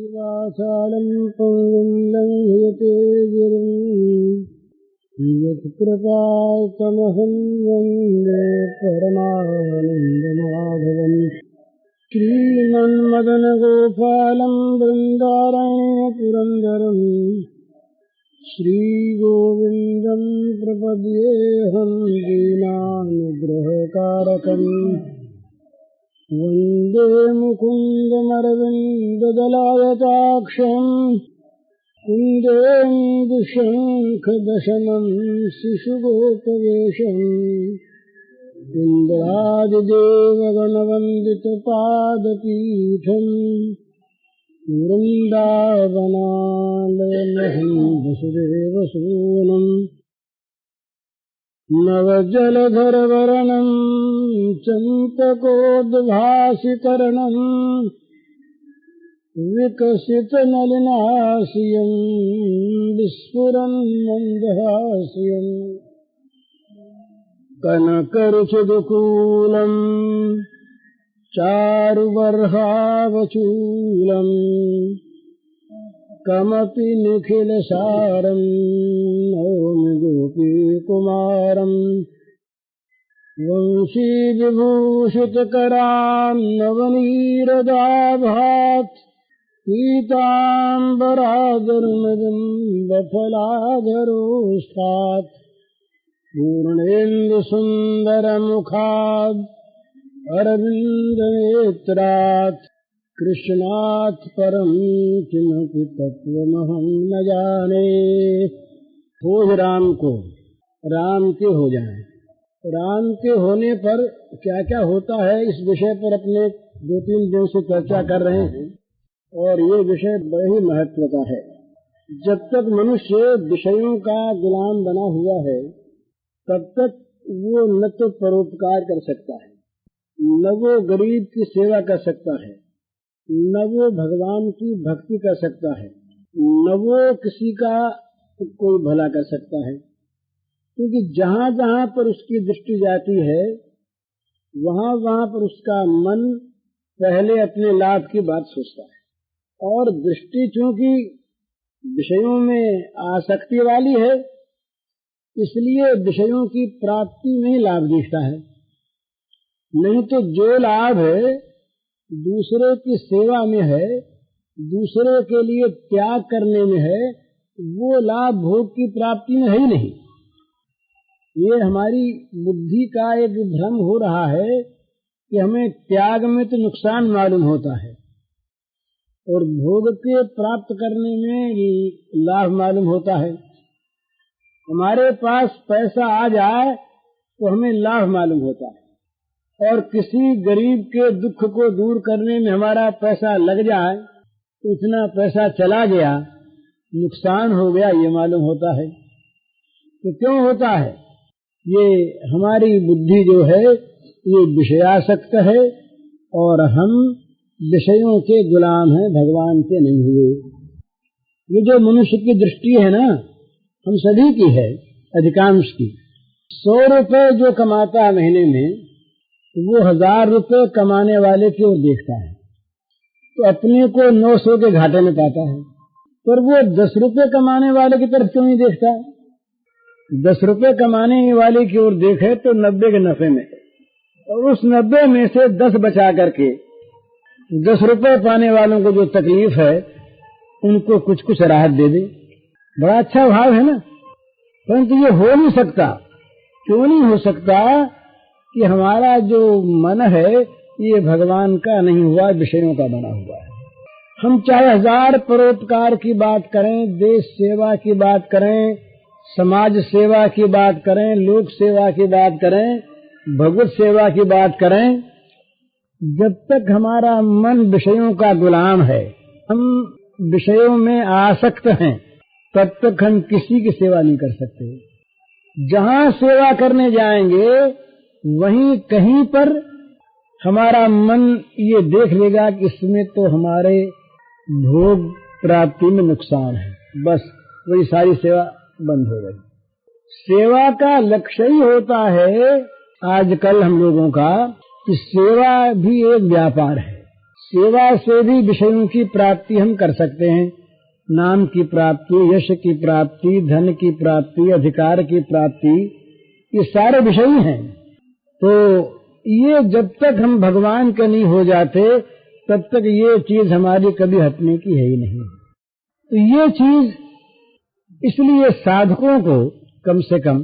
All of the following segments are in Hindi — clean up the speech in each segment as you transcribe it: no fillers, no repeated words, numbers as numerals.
वाचालं पङ्गुं लङ्घयते गिरिं यत्कृपातमहं वन्दे परमानन्दमाधवम्। श्रीमन्मदनगोपालं बृन्दारण्यपुरन्दरम् श्रीगोविन्दं प्रपद्येऽहं दीनानुग्रहकारकम्। वन्दे मुकुन्दमरविन्ददलायताक्षम् कुन्देन्दुशङ्खदशनं शिशुगोपवेशम्। इन्द्रादिदेवगणवन्दितपादपीठम् वृन्दावनालयमहं वसुदेवसूनम्। नवजलधरवर्णं चम्पकोद्भासितर्णम् विकसितनलिनास्यं विस्फुरन्मन्दहास्यम्। कनकरुचिदुकूलं चारुबर्हावचूलम् कमपि निखिलसारं नौमि गोपीकुमारम्। वंशीविभूषितकरान् नवनीरदाभात् पीताम्बरादरुणबिम्बफलाधरोष्ठात्। पूर्णेन्दुसुन्दरमुखाद् अरविन्दनेत्रात्। कृष्णात् परं किमपि तत्त्वमहं न जाने। खोज राम को, राम के हो जाएं। राम के होने पर क्या क्या होता है, इस विषय पर अपने 2-3 दिन से चर्चा कर रहे हैं और ये विषय बड़े ही महत्व का है। जब तक मनुष्य विषयों का गुलाम बना हुआ है तब तक वो न तो परोपकार कर सकता है, न वो गरीब की सेवा कर सकता है, न वो भगवान की भक्ति कर सकता है, न वो किसी का कोई भला कर सकता है। क्योंकि जहाँ जहाँ पर उसकी दृष्टि जाती है वहाँ वहाँ पर उसका मन पहले अपने लाभ की बात सोचता है। और दृष्टि चूंकि विषयों में आसक्ति वाली है इसलिए विषयों की प्राप्ति में ही लाभ दिखता है। नहीं तो जो लाभ है दूसरे की सेवा में है, दूसरे के लिए त्याग करने में है, वो लाभ भोग की प्राप्ति में है ही नहीं। ये हमारी बुद्धि का एक भ्रम हो रहा है कि हमें त्याग में तो नुकसान मालूम होता है और भोग के प्राप्त करने में लाभ मालूम होता है। हमारे पास पैसा आ जाए तो हमें लाभ मालूम होता है और किसी गरीब के दुख को दूर करने में हमारा पैसा लग जाए तो इतना पैसा चला गया, नुकसान हो गया, ये मालूम होता है। तो क्यों होता है? ये हमारी बुद्धि जो है ये विषयासक्त है और हम विषयों के गुलाम हैं, भगवान के नहीं हुए। ये जो मनुष्य की दृष्टि है ना, हम सभी की है, अधिकांश की। 100 रुपए जो कमाता है महीने में वो 1000 रुपए कमाने वाले की ओर देखता है तो अपने को 900 के घाटे में पाता है। पर वो 10 रुपए कमाने वाले की तरफ क्यों नहीं देखता? 10 रुपए कमाने वाले की ओर देखे तो 90 के नफे में, और उस 90 में से 10 बचा करके 10 रुपए पाने वालों को जो तकलीफ है उनको कुछ कुछ राहत दे दे। बड़ा अच्छा भाव है ना। परंतु ये हो नहीं सकता। क्यों नहीं हो सकता? कि हमारा जो मन है ये भगवान का नहीं हुआ, विषयों का बना हुआ है। हम चाहे 1000 परोपकार की बात करें, देश सेवा की बात करें, समाज सेवा की बात करें, लोक सेवा की बात करें, भगवत सेवा की बात करें, जब तक हमारा मन विषयों का गुलाम है, हम विषयों में आसक्त हैं, तब तक हम किसी की सेवा नहीं कर सकते। जहाँ सेवा करने जाएंगे वहीं कहीं पर हमारा मन ये देख लेगा कि इसमें तो हमारे भोग प्राप्ति में नुकसान है, बस वही सारी सेवा बंद हो गई। सेवा का लक्ष्य ही होता है आजकल हम लोगों का कि सेवा भी एक व्यापार है। सेवा से भी विषयों की प्राप्ति हम कर सकते हैं। नाम की प्राप्ति, यश की प्राप्ति, धन की प्राप्ति, अधिकार की प्राप्ति, ये सारे विषय हैं। तो ये जब तक हम भगवान के नहीं हो जाते तब तक ये चीज हमारी कभी हटने की है ही नहीं। तो ये चीज इसलिए साधकों को, कम से कम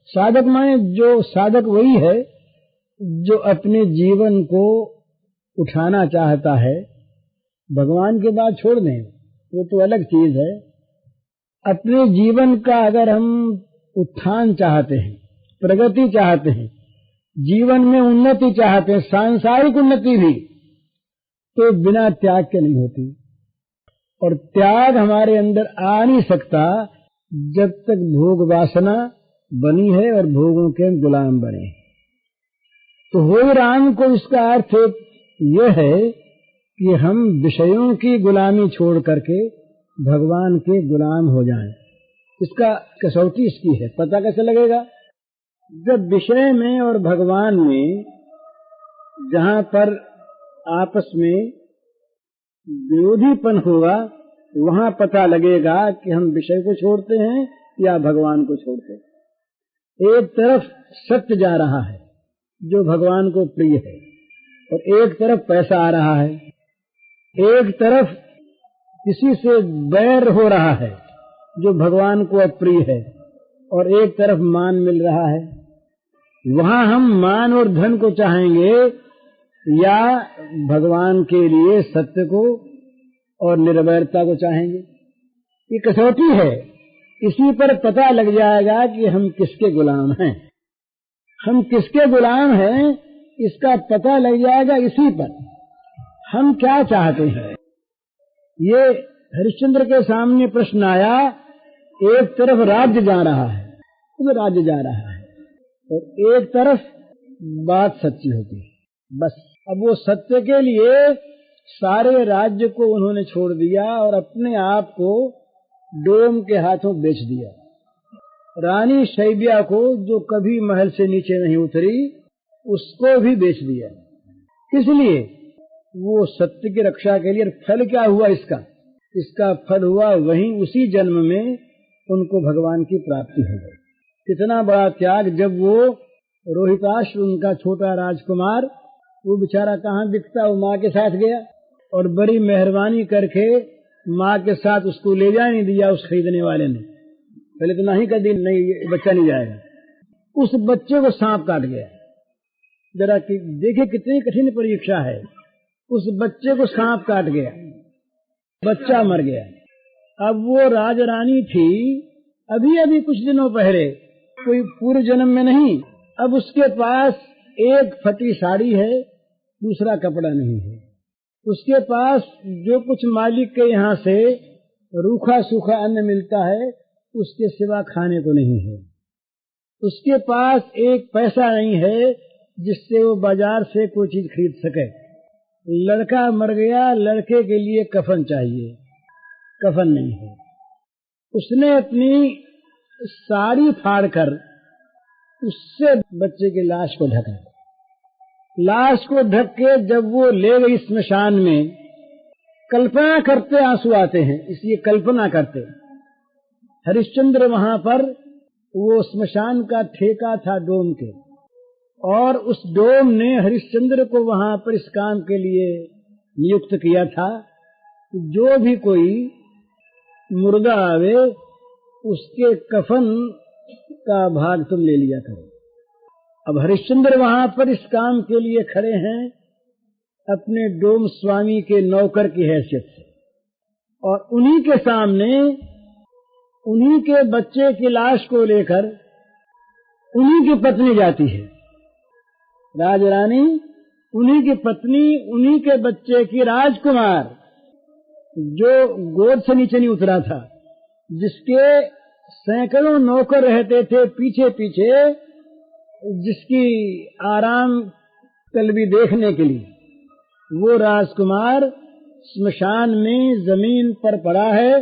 साधक माने जो साधक वही है जो अपने जीवन को उठाना चाहता है, भगवान के बाद छोड़ दें वो तो अलग चीज है। अपने जीवन का अगर हम उत्थान चाहते हैं, प्रगति चाहते हैं, जीवन में उन्नति चाहते हैं, सांसारिक उन्नति भी, तो बिना त्याग के नहीं होती। और त्याग हमारे अंदर आ नहीं सकता जब तक भोग वासना बनी है और भोगों के गुलाम बने। तो हो राम को इसका अर्थ यह है कि हम विषयों की गुलामी छोड़ करके भगवान के गुलाम हो जाएं। इसका कसौटी इसकी है। पता कैसे लगेगा? जब विषय में और भगवान में जहां पर आपस में विरोधीपन होगा वहां पता लगेगा कि हम विषय को छोड़ते हैं या भगवान को छोड़ते हैं। एक तरफ सत्य जा रहा है जो भगवान को प्रिय है और एक तरफ पैसा आ रहा है, एक तरफ किसी से बैर हो रहा है जो भगवान को अप्रिय है और एक तरफ मान मिल रहा है। वहां हम मान और धन को चाहेंगे या भगवान के लिए सत्य को और निर्वैरता को चाहेंगे? ये कसौटी है। इसी पर पता लग जाएगा कि हम किसके गुलाम हैं। हम किसके गुलाम हैं इसका पता लग जाएगा इसी पर। हम क्या चाहते हैं? ये हरिश्चंद्र के सामने प्रश्न आया, एक तरफ राज्य जा रहा है, तो राज्य जा रहा है, और एक तरफ बात सच्ची होती है। बस अब वो सत्य के लिए सारे राज्य को उन्होंने छोड़ दिया और अपने आप को डोम के हाथों बेच दिया। रानी शैब्या को जो कभी महल से नीचे नहीं उतरी उसको भी बेच दिया। किस लिए? वो सत्य की रक्षा के लिए। फल क्या हुआ इसका? इसका फल हुआ वहीं उसी जन्म में उनको भगवान की प्राप्ति हो गई। कितना बड़ा त्याग! जब वो रोहिताश्व उनका छोटा राजकुमार, वो बेचारा कहाँ दिखता, वो माँ के साथ गया और बड़ी मेहरबानी करके माँ के साथ उसको ले जा नहीं दिया। उस खरीदने वाले ने पहले तो नहीं कर दी, नहीं बच्चा नहीं जाएगा। उस बच्चे को सांप काट गया। जरा देखिए कितनी कठिन परीक्षा है। उस बच्चे को सांप काट गया, बच्चा मर गया। अब वो राजरानी थी अभी अभी कुछ दिनों पहले, कोई पूर्व जन्म में नहीं। अब उसके पास एक फटी साड़ी है, दूसरा कपड़ा नहीं है। उसके पास जो कुछ मालिक के यहाँ से रूखा सूखा अन्न मिलता है उसके सिवा खाने को नहीं है। उसके पास एक पैसा नहीं है जिससे वो बाजार से कोई चीज खरीद सके। लड़का मर गया, लड़के के लिए कफन चाहिए, कफन नहीं है। उसने अपनी साड़ी फाड़कर उससे बच्चे की लाश को ढका। लाश को ढक के जब वो ले गई स्मशान में, कल्पना करते आंसू आते हैं, इसलिए कल्पना करते। हरिश्चंद्र वहां पर, वो स्मशान का ठेका था डोम के, और उस डोम ने हरिश्चंद्र को वहां पर इस काम के लिए नियुक्त किया था कि जो भी कोई मुर्दा आवे उसके कफन का भाग तुम ले लिया करो। अब हरिश्चंद्र वहां पर इस काम के लिए खड़े हैं अपने डोम स्वामी के नौकर की हैसियत से, और उन्हीं के सामने उन्हीं के बच्चे की लाश को लेकर उन्हीं की पत्नी जाती है। राजरानी, उन्हीं की पत्नी, उन्हीं के बच्चे की राजकुमार, जो गोद से नीचे नहीं उतरा था, जिसके सैकड़ों नौकर रहते थे पीछे पीछे, जिसकी आराम तलबी देखने के लिए, वो राजकुमार स्मशान में जमीन पर पड़ा है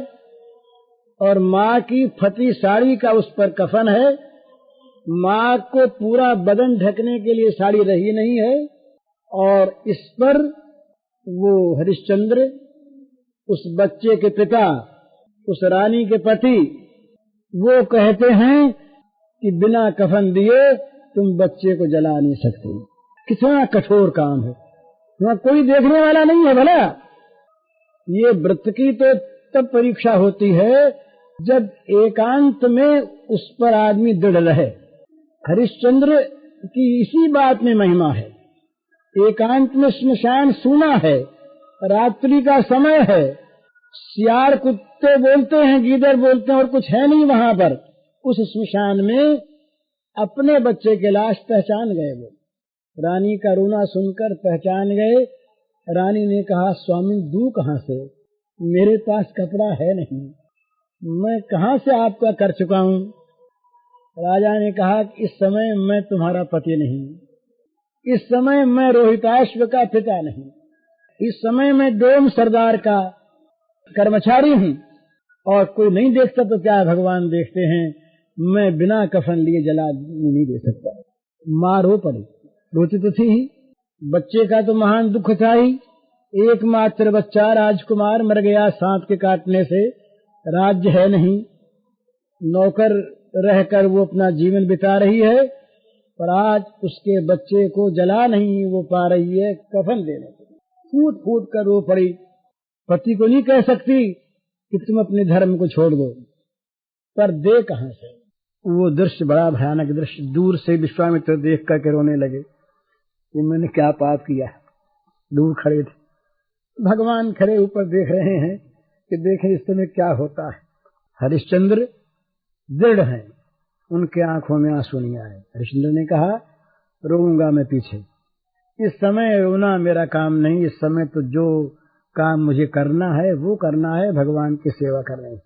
और माँ की फटी साड़ी का उस पर कफन है। माँ को पूरा बदन ढकने के लिए साड़ी रही नहीं है, और इस पर वो हरिश्चंद्र उस बच्चे के पिता, उस रानी के पति, वो कहते हैं कि बिना कफन दिए तुम बच्चे को जला नहीं सकते। कितना कठोर काम है, वहाँ कोई देखने वाला नहीं है। भला ये व्रत की तो तब परीक्षा होती है जब एकांत में उस पर आदमी दृढ़ रहे। हरिश्चंद्र की इसी बात में महिमा है। एकांत में श्मशान सूना है, रात्रि का समय है, सियार कुत्ते बोलते हैं, गीदड़ बोलते हैं, और कुछ है नहीं वहां पर। उस श्मशान में अपने बच्चे के लाश पहचान गए। वो रानी का रोना सुनकर पहचान गए। रानी ने कहा, स्वामी दूं कहाँ से, मेरे पास कपड़ा है नहीं, मैं कहाँ से आपका कर चुका हूँ। राजा ने कहा कि इस समय मैं तुम्हारा पति नहीं, इस समय मैं रोहिताश्व का पिता नहीं, इस समय मैं डोम सरदार का कर्मचारी हूँ, और कोई नहीं देखता तो क्या भगवान देखते हैं। मैं बिना कफन लिए जला नहीं दे सकता। मार हो पड़ी, रोती तो थी ही, बच्चे का तो महान दुख था ही। एकमात्र बच्चा राजकुमार मर गया सांप के काटने से। राज्य है नहीं, नौकर रहकर वो अपना जीवन बिता रही है, पर आज उसके बच्चे को जला नहीं वो पा रही है कफन देने को। फूट फूट कर रो पड़ी। पति को नहीं कह सकती कि तुम अपने धर्म को छोड़ दो, पर दे कहां से। वो दृश्य बड़ा भयानक दृश्य। दूर से विश्वामित्र देख करके रोने लगे कि मैंने क्या पाप किया। दूर खड़े थे, भगवान खड़े ऊपर देख रहे हैं कि देखें इस समय क्या होता है। हरिश्चंद्र दृढ़ हैं, उनके आंखों में आंसू नहीं आए। हरिश्चंद्र ने कहा, रोऊंगा मैं पीछे, इस समय रोना मेरा काम नहीं। इस समय तो जो काम मुझे करना है वो करना है, भगवान की सेवा करनी है।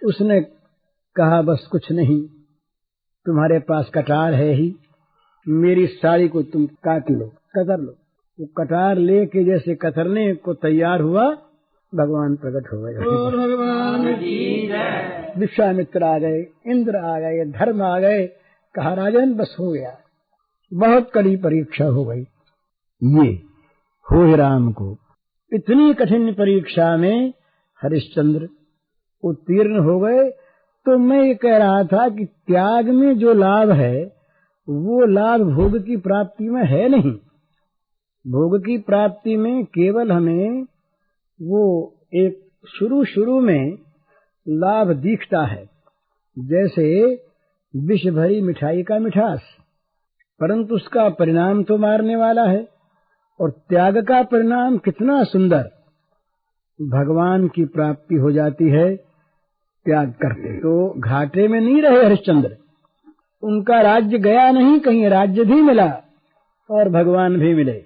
उसने कहा, बस कुछ नहीं, तुम्हारे पास कटार है ही, मेरी साड़ी को तुम काट लो, कतर लो। वो कटार लेके जैसे कतरने को तैयार हुआ, भगवान प्रकट हो गए। विश्वामित्र आ गए, इंद्र आ गए, धर्म आ गए। कहा, राजन बस हो गया। बहुत कड़ी परीक्षा हो गई। ये हो राम को इतनी कठिन परीक्षा में हरिश्चंद्र उत्तीर्ण हो गए। तो मैं ये कह रहा था कि त्याग में जो लाभ है वो लाभ भोग की प्राप्ति में है नहीं। भोग की प्राप्ति में केवल हमें वो एक शुरू में लाभ दिखता है, जैसे विष भरी मिठाई का मिठास, परंतु उसका परिणाम तो मारने वाला है। और त्याग का परिणाम कितना सुंदर, भगवान की प्राप्ति हो जाती है त्याग करते। तो घाटे में नहीं रहे हरिश्चंद्र, उनका राज्य गया नहीं कहीं, राज्य भी मिला और भगवान भी मिले।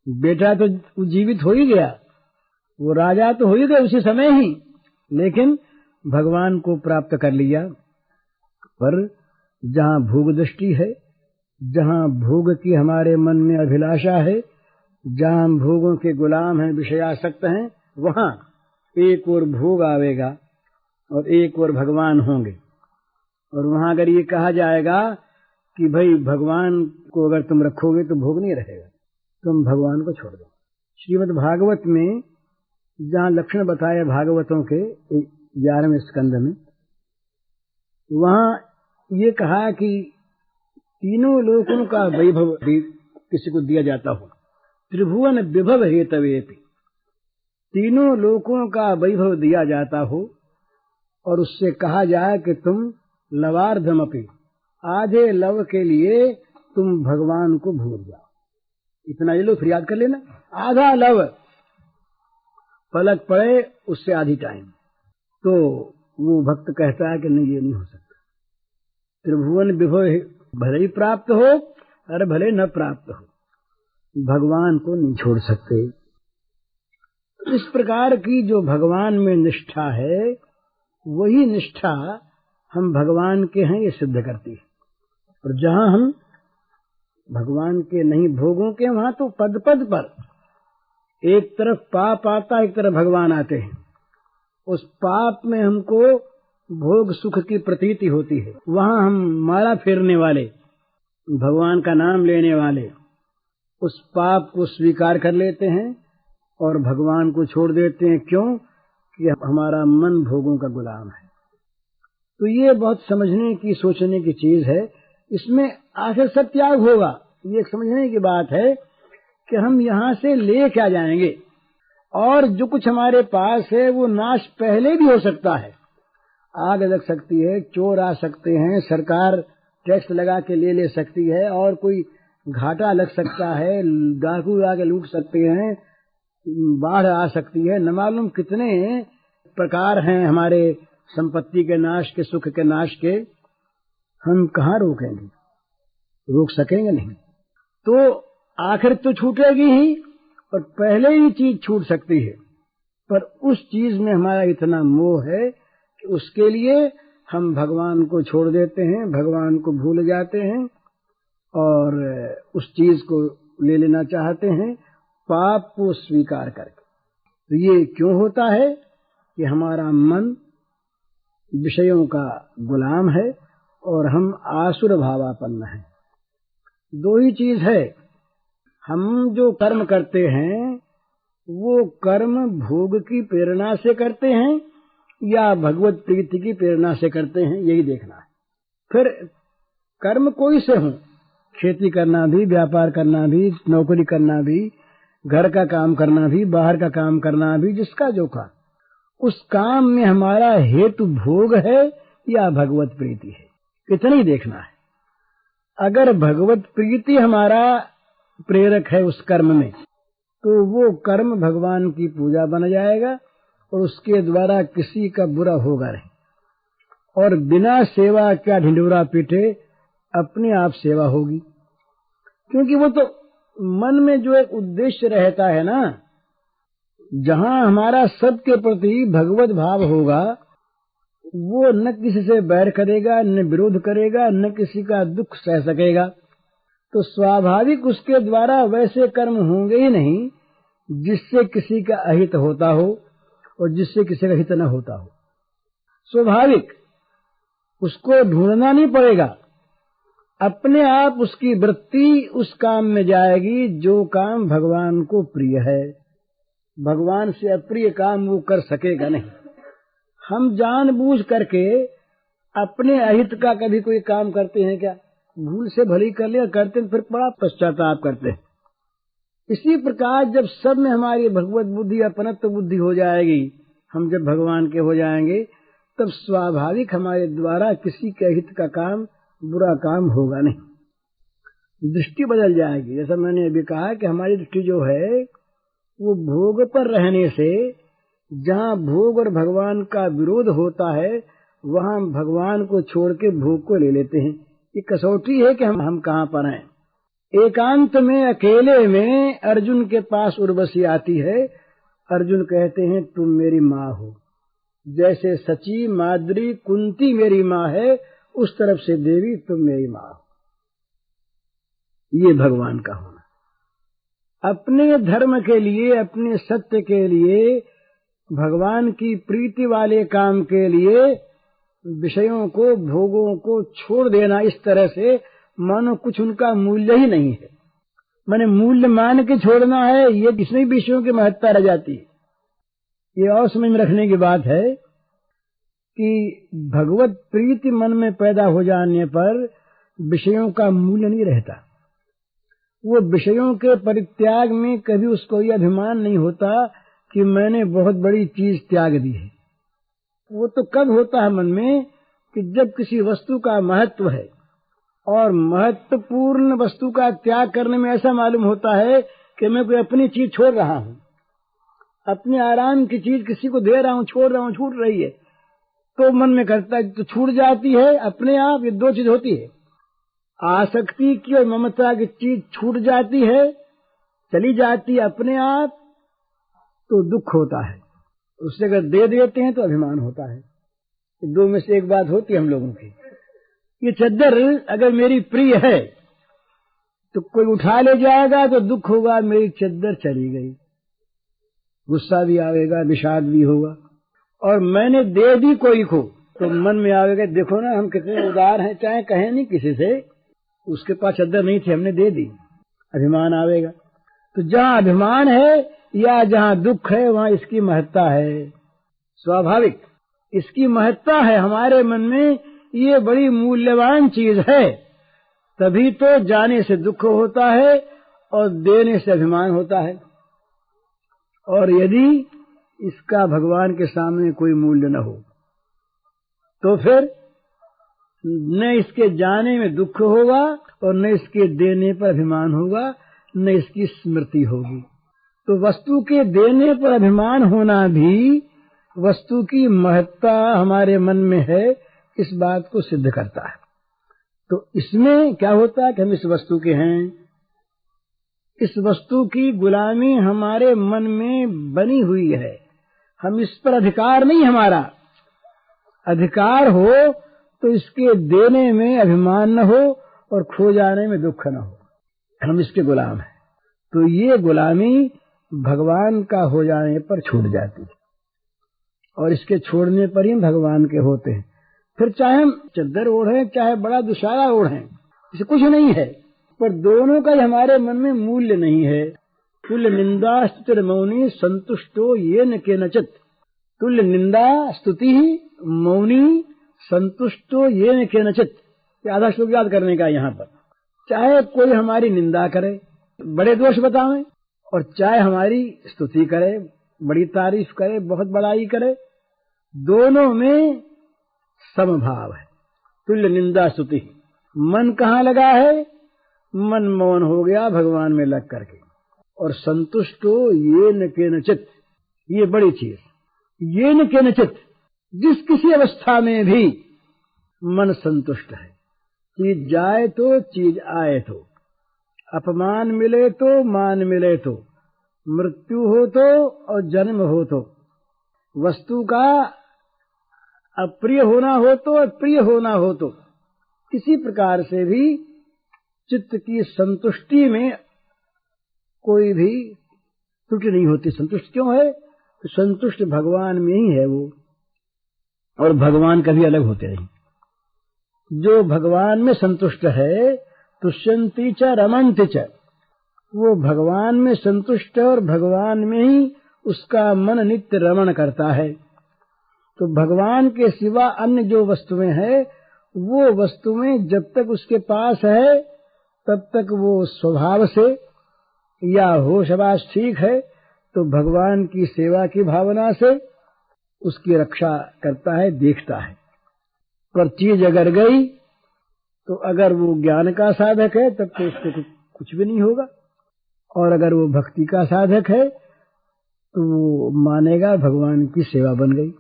बेटा तो जीवित हो ही गया, वो राजा तो हो ही गए उसी समय ही, लेकिन भगवान को प्राप्त कर लिया। पर जहाँ भोग दृष्टि है, जहाँ भोग की हमारे मन में अभिलाषा है, जहाँ हम भोगों के गुलाम हैं, विषयासक्त हैं, वहाँ एक और भोग आवेगा और एक और भगवान होंगे। और वहाँ अगर ये कहा जाएगा कि भाई भगवान को अगर तुम रखोगे तो भोग नहीं रहेगा, तुम भगवान को छोड़ दो। श्रीमद् भागवत में जहाँ लक्षण बताए भागवतों के 11वें स्कंद में, वहाँ ये कहा कि तीनों लोकों का वैभव किसी को दिया जाता हो, त्रिभुवन विभव हेतवेति, तीनों लोकों का वैभव दिया जाता हो, और उससे कहा जाए कि तुम लवार्धमपि, आधे लव के लिए तुम भगवान को भूल जाओ। इतना ये लो, फिर याद कर लेना, आधा लव पलक पड़े उससे आधी टाइम। तो वो भक्त कहता है कि नहीं, ये नहीं हो सकता। त्रिभुवन विभव भले ही प्राप्त हो और भले न प्राप्त हो, भगवान को नहीं छोड़ सकते। इस प्रकार की जो भगवान में निष्ठा है, वही निष्ठा हम भगवान के हैं ये सिद्ध करती है। और जहाँ हम भगवान के नहीं, भोगों के, वहाँ तो पद पद पर एक तरफ पाप आता, एक तरफ भगवान आते हैं। उस पाप में हमको भोग सुख की प्रतीति होती है, वहाँ हम माला फेरने वाले, भगवान का नाम लेने वाले, उस पाप को स्वीकार कर लेते हैं और भगवान को छोड़ देते हैं। क्यों? कि हमारा मन भोगों का गुलाम है। तो ये बहुत समझने की, सोचने की चीज है। इसमें आखिर सब त्याग होगा। ये समझने की बात है कि हम यहाँ से ले क्या जाएंगे, और जो कुछ हमारे पास है वो नाश पहले भी हो सकता है। आग लग सकती है, चोर आ सकते हैं, सरकार टैक्स लगा के ले सकती है, और कोई घाटा लग सकता है, डाकू आके लूट सकते हैं, बाढ़ आ सकती है, न मालूम कितने प्रकार हैं हमारे संपत्ति के नाश के, सुख के नाश के। हम कहाँ रोकेंगे? रोक सकेंगे नहीं। तो आखिर तो छूटेगी ही, और पहले ही चीज छूट सकती है, पर उस चीज में हमारा इतना मोह है कि उसके लिए हम भगवान को छोड़ देते हैं, भगवान को भूल जाते हैं, और उस चीज को ले लेना चाहते हैं पाप को स्वीकार करके। तो ये क्यों होता है? कि हमारा मन विषयों का गुलाम है और हम आसुर भावापन्न हैं। दो ही चीज है, हम जो कर्म करते हैं वो कर्म भोग की प्रेरणा से करते हैं या भगवत प्रीति की प्रेरणा से करते हैं, यही देखना है। फिर कर्म कोई से हो, खेती करना भी, व्यापार करना भी, नौकरी करना भी, घर का काम करना भी, बाहर का काम करना भी, जिसका जो काम, उस काम में हमारा हेतु भोग है या भगवत प्रीति है, इतना ही देखना है। अगर भगवत प्रीति हमारा प्रेरक है उस कर्म में, तो वो कर्म भगवान की पूजा बन जाएगा और उसके द्वारा किसी का बुरा होगा नहीं। और बिना सेवा क्या ढिंढोरा पीटे, अपने आप सेवा होगी। क्योंकि वो तो मन में जो एक उद्देश्य रहता है ना, जहां हमारा सबके प्रति भगवत भाव होगा, वो न किसी से बैर करेगा, न विरोध करेगा, न किसी का दुख सह सकेगा। तो स्वाभाविक उसके द्वारा वैसे कर्म होंगे ही नहीं जिससे किसी का अहित होता हो और जिससे किसी का हित न होता हो। स्वाभाविक उसको ढूंढना नहीं पड़ेगा, अपने आप उसकी वृत्ति उस काम में जाएगी जो काम भगवान को प्रिय है। भगवान से अप्रिय काम वो कर सकेगा नहीं। हम जानबूझ करके अपने अहित का कभी कोई काम करते हैं क्या? भूल से भली कर लिया करते हैं, फिर बड़ा पश्चाताप करते हैं। इसी प्रकार जब सब में हमारी भगवत बुद्धि, अपनत्व बुद्धि हो जाएगी, हम जब भगवान के हो जाएंगे, तब स्वाभाविक हमारे द्वारा किसी के हित का काम, बुरा काम होगा नहीं। दृष्टि बदल जाएगी। जैसा मैंने अभी कहा कि हमारी दृष्टि जो है वो भोग पर रहने से, जहाँ भोग और भगवान का विरोध होता है वहाँ भगवान को छोड़ के भोग को ले लेते हैं। ये कसौटी है कि हम कहाँ पर हैं। एकांत में, अकेले में अर्जुन के पास उर्वशी आती है। अर्जुन कहते हैं तुम मेरी माँ हो, जैसे सची, माद्री, कुंती मेरी माँ है, उस तरफ से देवी तुम मेरी माँ हो। ये भगवान का होना। अपने धर्म के लिए, अपने सत्य के लिए, भगवान की प्रीति वाले काम के लिए विषयों को, भोगों को छोड़ देना इस तरह से मानो कुछ उनका मूल्य ही नहीं है। माने मूल्य मान के छोड़ना है, ये इसमें विषयों की महत्ता रह जाती है। ये और समझ में रखने की बात है कि भगवत प्रीति मन में पैदा हो जाने पर विषयों का मूल्य नहीं रहता। वो विषयों के परित्याग में कभी उसको ये अभिमान नहीं होता कि मैंने बहुत बड़ी चीज त्याग दी है। वो तो कब होता है मन में कि जब किसी वस्तु का महत्व है, और महत्वपूर्ण वस्तु का त्याग करने में ऐसा मालूम होता है कि मैं कोई अपनी चीज छोड़ रहा हूँ, अपने आराम की चीज किसी को दे रहा हूँ, छोड़ रहा हूँ, छूट रही है, तो मन में करता है तो छूट जाती है अपने आप। ये दो चीज होती है, आसक्ति की और ममता की चीज छूट जाती है, चली जाती है अपने आप, तो दुख होता है। उससे अगर दे देते हैं तो अभिमान होता है। दो में से एक बात होती है हम लोगों की। ये चद्दर अगर मेरी प्रिय है तो कोई उठा ले जाएगा तो दुख होगा, मेरी चद्दर चली गई, गुस्सा भी आएगा, विषाद भी होगा। और मैंने दे दी कोई को तो मन में आएगा देखो ना हम कितने उदार हैं, चाहे कहें नहीं किसी से, उसके पास चद्दर नहीं थी, हमने दे दी, अभिमान आवेगा। तो जहाँ अभिमान है या जहाँ दुख है वहाँ इसकी महत्ता है। स्वाभाविक इसकी महत्ता है हमारे मन में, ये बड़ी मूल्यवान चीज है। तभी तो जाने से दुख होता है और देने से अभिमान होता है। और यदि इसका भगवान के सामने कोई मूल्य न हो तो फिर न इसके जाने में दुख होगा और न इसके देने पर अभिमान होगा, न इसकी स्मृति होगी। तो वस्तु के देने पर अभिमान होना भी वस्तु की महत्ता हमारे मन में है, इस बात को सिद्ध करता है। तो इसमें क्या होता है कि हम इस वस्तु के हैं, इस वस्तु की गुलामी हमारे मन में बनी हुई है, हम इस पर अधिकार नहीं, हमारा अधिकार हो तो इसके देने में अभिमान न हो और खो जाने में दुख न हो, हम इसके गुलाम हैं। तो ये गुलामी भगवान का हो जाने पर छूट जाती है और इसके छोड़ने पर ही भगवान के होते हैं। फिर चाहे हम चद्दर ओढ़े चाहे बड़ा दुशाला ओढ़े, इसे कुछ नहीं है, पर दोनों का हमारे मन में मूल्य नहीं है। तुल्य निंदा स्तुति मौनी संतुष्टो ये न केनचित्। तुल्य निंदा स्तुति मौनी संतुष्टो ये न केनचित्, आधा श्लोक याद करने का यहाँ पर। चाहे कोई हमारी निंदा करे, बड़े दोष बतावे, और चाहे हमारी स्तुति करे, बड़ी तारीफ करे, बहुत बड़ाई करे, दोनों में समभाव है। तुल्य निंदा स्तुति। मन कहाँ लगा है? मन मौन हो गया भगवान में लग करके। और संतुष्ट हो ये न केनचित्, ये बड़ी चीज, ये न केनचित्, जिस किसी अवस्था में भी मन संतुष्ट है। चीज जाए तो चीज आए तो, अपमान मिले तो मान मिले तो, मृत्यु हो तो और जन्म हो तो, वस्तु का अप्रिय होना हो तो प्रिय होना हो तो, किसी प्रकार से भी चित्त की संतुष्टि में कोई भी त्रुटि नहीं होती। संतुष्ट क्यों है? तो संतुष्ट भगवान में ही है वो, और भगवान कभी अलग होते नहीं। जो भगवान में संतुष्ट है तुष्यन्ति च रमन्ति च, वो भगवान में संतुष्ट है और भगवान में ही उसका मन नित्य रमण करता है। तो भगवान के सिवा अन्य जो वस्तुएं हैं, वो वस्तुएं जब तक उसके पास है तब तक वो स्वभाव से या होश-हवास ठीक है तो भगवान की सेवा की भावना से उसकी रक्षा करता है, देखता है। पर चीज अगर गई तो अगर वो ज्ञान का साधक है तब तो उसको कुछ भी नहीं होगा, और अगर वो भक्ति का साधक है तो वो मानेगा भगवान की सेवा बन गई,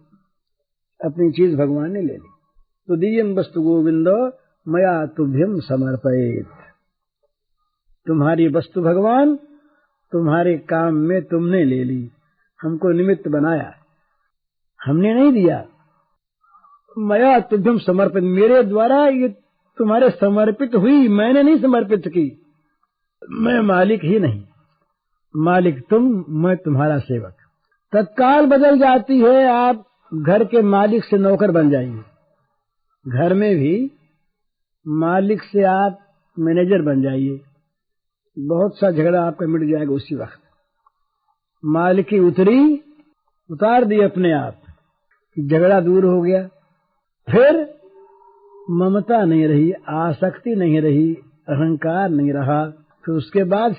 अपनी चीज भगवान ने ले ली। तो दिव्यम वस्तु गोविंदो मया तुभ्यम समर्पयेत्। तुम्हारी वस्तु भगवान तुम्हारे काम में तुमने ले ली, हमको निमित्त बनाया, हमने नहीं दिया। मया तुभ्यम समर्पित, मेरे द्वारा ये तुम्हारे समर्पित हुई, मैंने नहीं समर्पित की। मैं मालिक ही नहीं, मालिक तुम, मैं तुम्हारा सेवक। तत्काल बदल जाती है, आप घर के मालिक से नौकर बन जाइए। घर में भी मालिक से आप मैनेजर बन जाइए, बहुत सा झगड़ा आपका मिट जाएगा उसी वक्त। मालिकी उतरी, उतार दी अपने आप, झगड़ा दूर हो गया। फिर ममता नहीं रही, आसक्ति नहीं रही, अहंकार नहीं रहा। फिर उसके बाद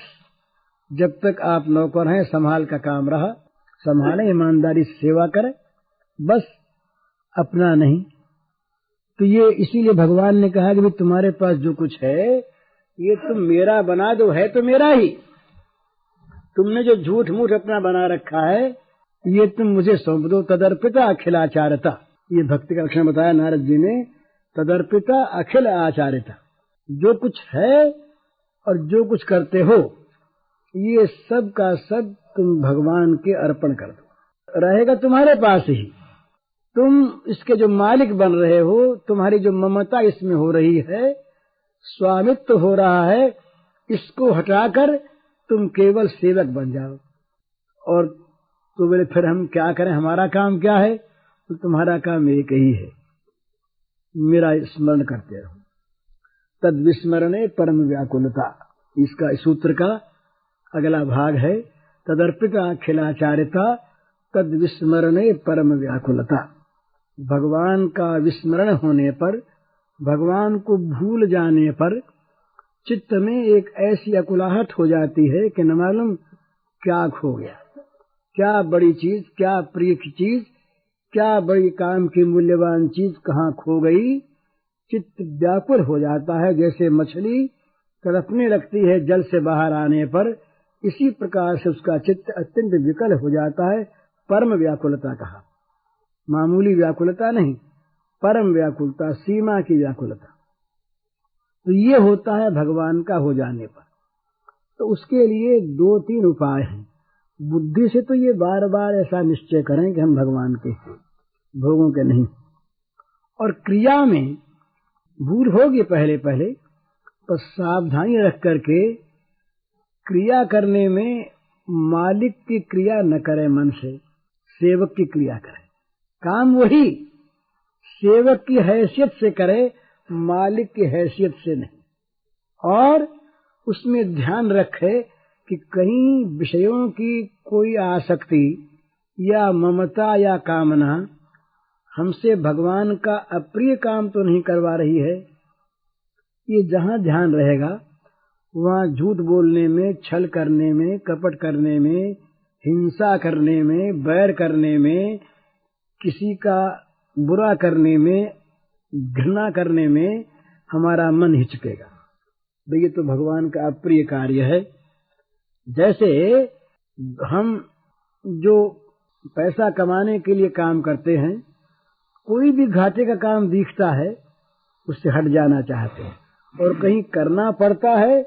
जब तक आप नौकर हैं संभाल का काम रहा, संभालें, ईमानदारी से सेवा करें, बस अपना नहीं। तो ये इसीलिए भगवान ने कहा कि भी तुम्हारे पास जो कुछ है ये तुम मेरा बना दो, है तो मेरा ही। तुमने जो झूठ मूठ अपना बना रखा है ये तुम मुझे सौंप दो। तदर्पिता अखिल आचार्यता, ये भक्ति का लक्षण बताया नारद जी ने। तदर्पिता अखिल आचार्यता, जो कुछ है और जो कुछ करते हो ये सब का सब तुम भगवान के अर्पण कर दो, रहेगा तुम्हारे पास ही। तुम इसके जो मालिक बन रहे हो, तुम्हारी जो ममता इसमें हो रही है, स्वामित्व हो रहा है, इसको हटाकर तुम केवल सेवक बन जाओ। और तो बोले फिर हम क्या करें, हमारा काम क्या है? तो तुम्हारा काम एक ही है, मेरा स्मरण करते रहो। तद विस्मरणे परम व्याकुलता, इसका इस सूत्र का अगला भाग है। तदर्पिताखिलाचार्यता तद विस्मरणे परम व्याकुलता। भगवान का विस्मरण होने पर, भगवान को भूल जाने पर चित्त में एक ऐसी अकुलाहट हो जाती है कि न मालूम क्या खो गया, क्या बड़ी चीज, क्या प्रिय की चीज, क्या बड़ी काम की मूल्यवान चीज कहाँ खो गई। चित्त व्याकुल हो जाता है, जैसे मछली तड़पने लगती है जल से बाहर आने पर, इसी प्रकार से उसका चित्त अत्यंत विकल हो जाता है। परम व्याकुलता कहा, मामूली व्याकुलता नहीं, परम व्याकुलता, सीमा की व्याकुलता। तो ये होता है भगवान का हो जाने पर। तो उसके लिए 2-3 उपाय हैं। बुद्धि से तो ये बार बार ऐसा निश्चय करें कि हम भगवान के हैं, भोगों के नहीं। और क्रिया में भूल होगी पहले पहले, तो सावधानी रख करके क्रिया करने में मालिक की क्रिया न करे, मन से सेवक की क्रिया करे। काम वही सेवक की हैसियत से करे, मालिक की हैसियत से नहीं। और उसमें ध्यान रखे कि कहीं विषयों की कोई आसक्ति या ममता या कामना हमसे भगवान का अप्रिय काम तो नहीं करवा रही है। ये जहां ध्यान रहेगा वहां झूठ बोलने में, छल करने में, कपट करने में, हिंसा करने में, बैर करने में, किसी का बुरा करने में, घृणा करने में हमारा मन हिचकेगा। ये तो भगवान का अप्रिय कार्य है। जैसे हम जो पैसा कमाने के लिए काम करते हैं, कोई भी घाटे का काम दिखता है उससे हट जाना चाहते हैं, और कहीं करना पड़ता है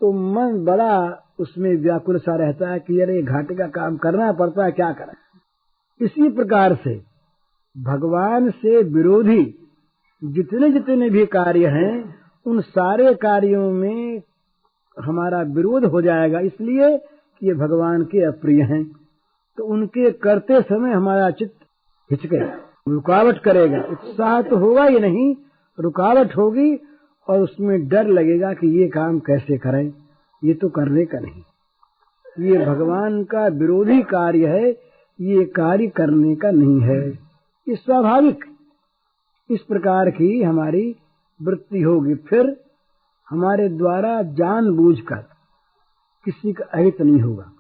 तो मन बड़ा उसमें व्याकुल सा रहता है कि अरे घाटे का काम करना पड़ता है, क्या करें। इसी प्रकार से भगवान से विरोधी जितने जितने भी कार्य हैं, उन सारे कार्यों में हमारा विरोध हो जाएगा, इसलिए कि ये भगवान के अप्रिय हैं। तो उनके करते समय हमारा चित्त हिचकेगा, रुकावट करेगा। उत्साह तो होगा ही नहीं, रुकावट होगी, और उसमें डर लगेगा कि ये काम कैसे करें, ये तो करने का नहीं, ये भगवान का विरोधी कार्य है, ये कार्य करने का नहीं है। ये स्वाभाविक इस प्रकार की हमारी वृत्ति होगी। फिर हमारे द्वारा जानबूझकर किसी का अहित नहीं होगा।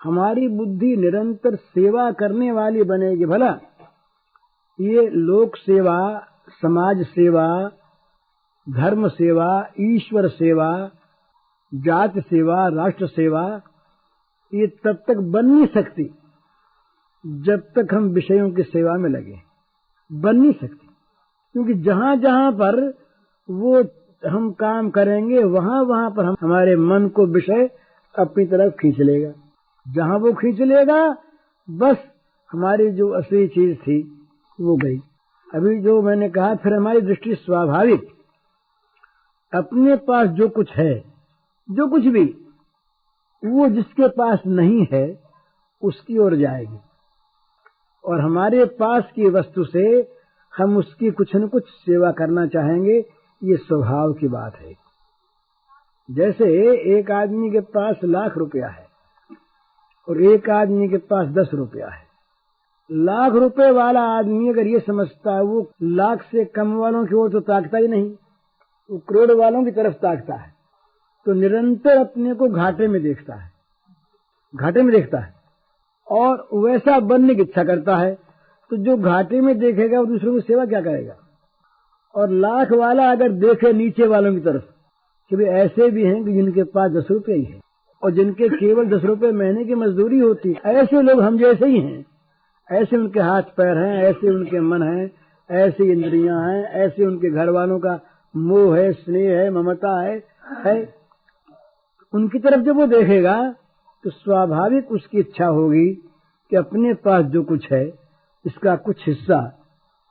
हमारी बुद्धि निरंतर सेवा करने वाली बनेगी। भला ये लोक सेवा, समाज सेवा, धर्म सेवा, ईश्वर सेवा, जाति सेवा, राष्ट्र सेवा, ये तब तक बन नहीं सकती जब तक हम विषयों की सेवा में लगे, बन नहीं सकती। क्योंकि जहां जहां पर वो हम काम करेंगे, वहां वहां पर हमारे मन को विषय अपनी तरफ खींच लेगा। जहां वो खींच लेगा, बस हमारी जो असली चीज थी वो गई। अभी जो मैंने कहा, फिर हमारी दृष्टि स्वाभाविक अपने पास जो कुछ है, जो कुछ भी, वो जिसके पास नहीं है उसकी ओर जाएगी, और हमारे पास की वस्तु से हम उसकी कुछ न कुछ सेवा करना चाहेंगे। ये स्वभाव की बात है। जैसे एक आदमी के पास लाख रुपया है और एक आदमी के पास 10 रुपया है। लाख रुपए वाला आदमी अगर ये समझता है वो लाख से कम वालों की ओर तो ताकता ही नहीं, वो करोड़ वालों की तरफ ताकता है, तो निरंतर अपने को घाटे में देखता है, घाटे में देखता है, और वैसा बनने की इच्छा करता है। तो जो घाटे में देखेगा वो दूसरों की सेवा क्या करेगा। और लाख वाला अगर देखे नीचे वालों की तरफ कि भाई ऐसे भी हैं कि जिनके पास 10 रुपये ही है और जिनके केवल 10 रुपये महीने की मजदूरी होती है, ऐसे लोग हम जैसे ही हैं, ऐसे उनके हाथ पैर हैं, ऐसे उनके मन हैं, ऐसी इंद्रियां हैं, ऐसे उनके घर वालों का मोह है, स्नेह है, ममता है। उनकी तरफ जब वो देखेगा तो स्वाभाविक उसकी इच्छा होगी कि अपने पास जो कुछ है इसका कुछ हिस्सा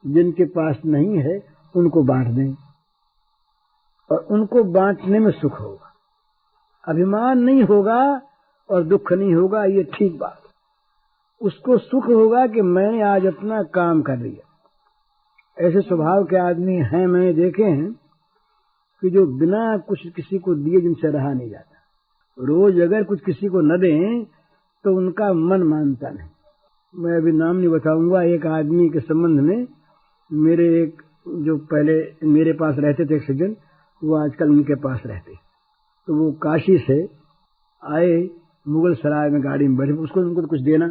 जिनके पास नहीं है उनको बांट दें, और उनको बांटने में सुख होगा, अभिमान नहीं होगा और दुख नहीं होगा। ये ठीक बात। उसको सुख होगा कि मैंने आज अपना काम कर लिया। ऐसे स्वभाव के आदमी हैं, मैंने देखे हैं कि जो बिना कुछ किसी को दिए जिनसे रहा नहीं जाता। रोज अगर कुछ किसी को न दें तो उनका मन मानता नहीं। मैं अभी नाम नहीं बताऊंगा, एक आदमी के संबंध में मेरे एक जो पहले मेरे पास रहते थे एक सज्जन, वो आजकल उनके पास रहते, तो वो काशी से आए, मुगल सराय में गाड़ी में बैठे, उसको उनको तो कुछ देना,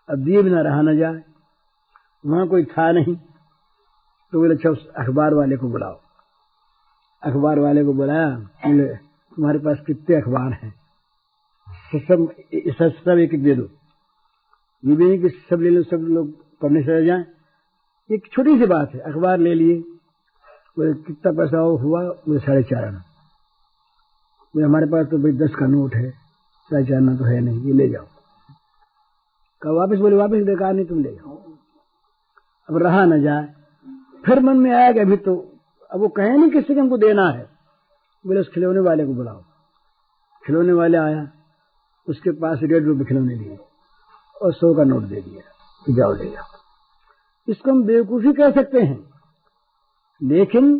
अब दिए बिना रहा न जाए, वहां कोई था नहीं, तो बोले अच्छा उस अखबार वाले को बुलाओ। अखबार वाले को बुलाया, बोले तुम्हारे पास कितने अखबार हैं? सब एक एक दे दो। ये भी नहीं कि सब ले लो, सब लोग पढ़ने से रह जाए। एक छोटी सी बात है, अखबार ले लिए। बोले कितना पैसा हुआ? बोले 4.5 आना। बोले हमारे पास तो भाई 10 का नोट है, 4.5 आना तो है नहीं, ये ले जाओ। कब वापस? बोले वापस बेकार नहीं, तुम ले जाओ। अब रहा न जाए, फिर मन में आया कि अभी तो अब वो कहे नहीं किसी को हमको देना है। बोले उस खिलौने वाले को बुलाओ। खिलौने वाले आया, उसके पास 1.5 रुपये खिलौने लिए और 100 का नोट दे दिया कि जाओ ले जाओ। इसको हम बेवकूफी कह सकते हैं, लेकिन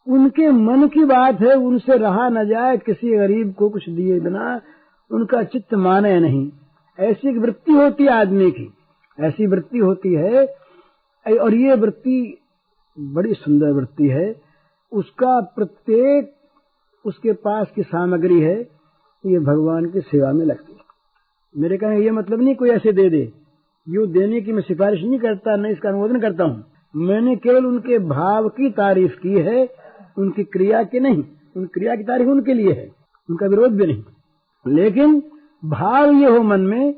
उनके मन की बात है, उनसे रहा न जाए, किसी गरीब को कुछ दिए बिना उनका चित्त माने नहीं। ऐसी एक वृत्ति होती है आदमी की, ऐसी वृत्ति होती है, और ये वृत्ति बड़ी सुंदर वृत्ति है। उसका प्रत्येक उसके पास की सामग्री है, ये भगवान की सेवा में लगती है। मेरे कहने ये मतलब नहीं कोई ऐसे दे दे, यूं देने की मैं सिफारिश नहीं करता, नहीं इसका अनुमोदन करता हूं। मैंने केवल उनके भाव की तारीफ की है, उनकी क्रिया की नहीं। उन क्रिया की तारीफ उनके लिए है, उनका विरोध भी नहीं, लेकिन भाव ये हो मन में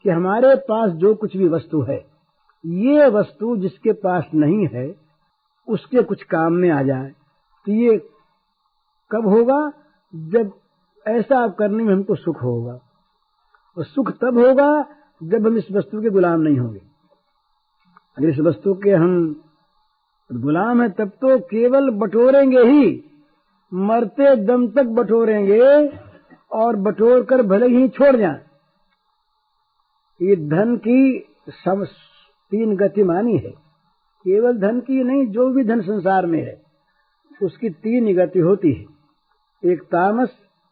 कि हमारे पास जो कुछ भी वस्तु है, ये वस्तु जिसके पास नहीं है उसके कुछ काम में आ जाए। तो ये कब होगा? जब ऐसा करने में हमको सुख होगा, और सुख तब होगा जब हम इस वस्तु के गुलाम नहीं होंगे। अगर इस वस्तु के हम गुलाम हैं तब तो केवल बटोरेंगे ही, मरते दम तक बटोरेंगे, और बटोर कर भले ही छोड़ जाएं। ये धन की 3 गति मानी है, केवल धन की नहीं, जो भी धन संसार में है उसकी 3 गति होती है, एक तामस,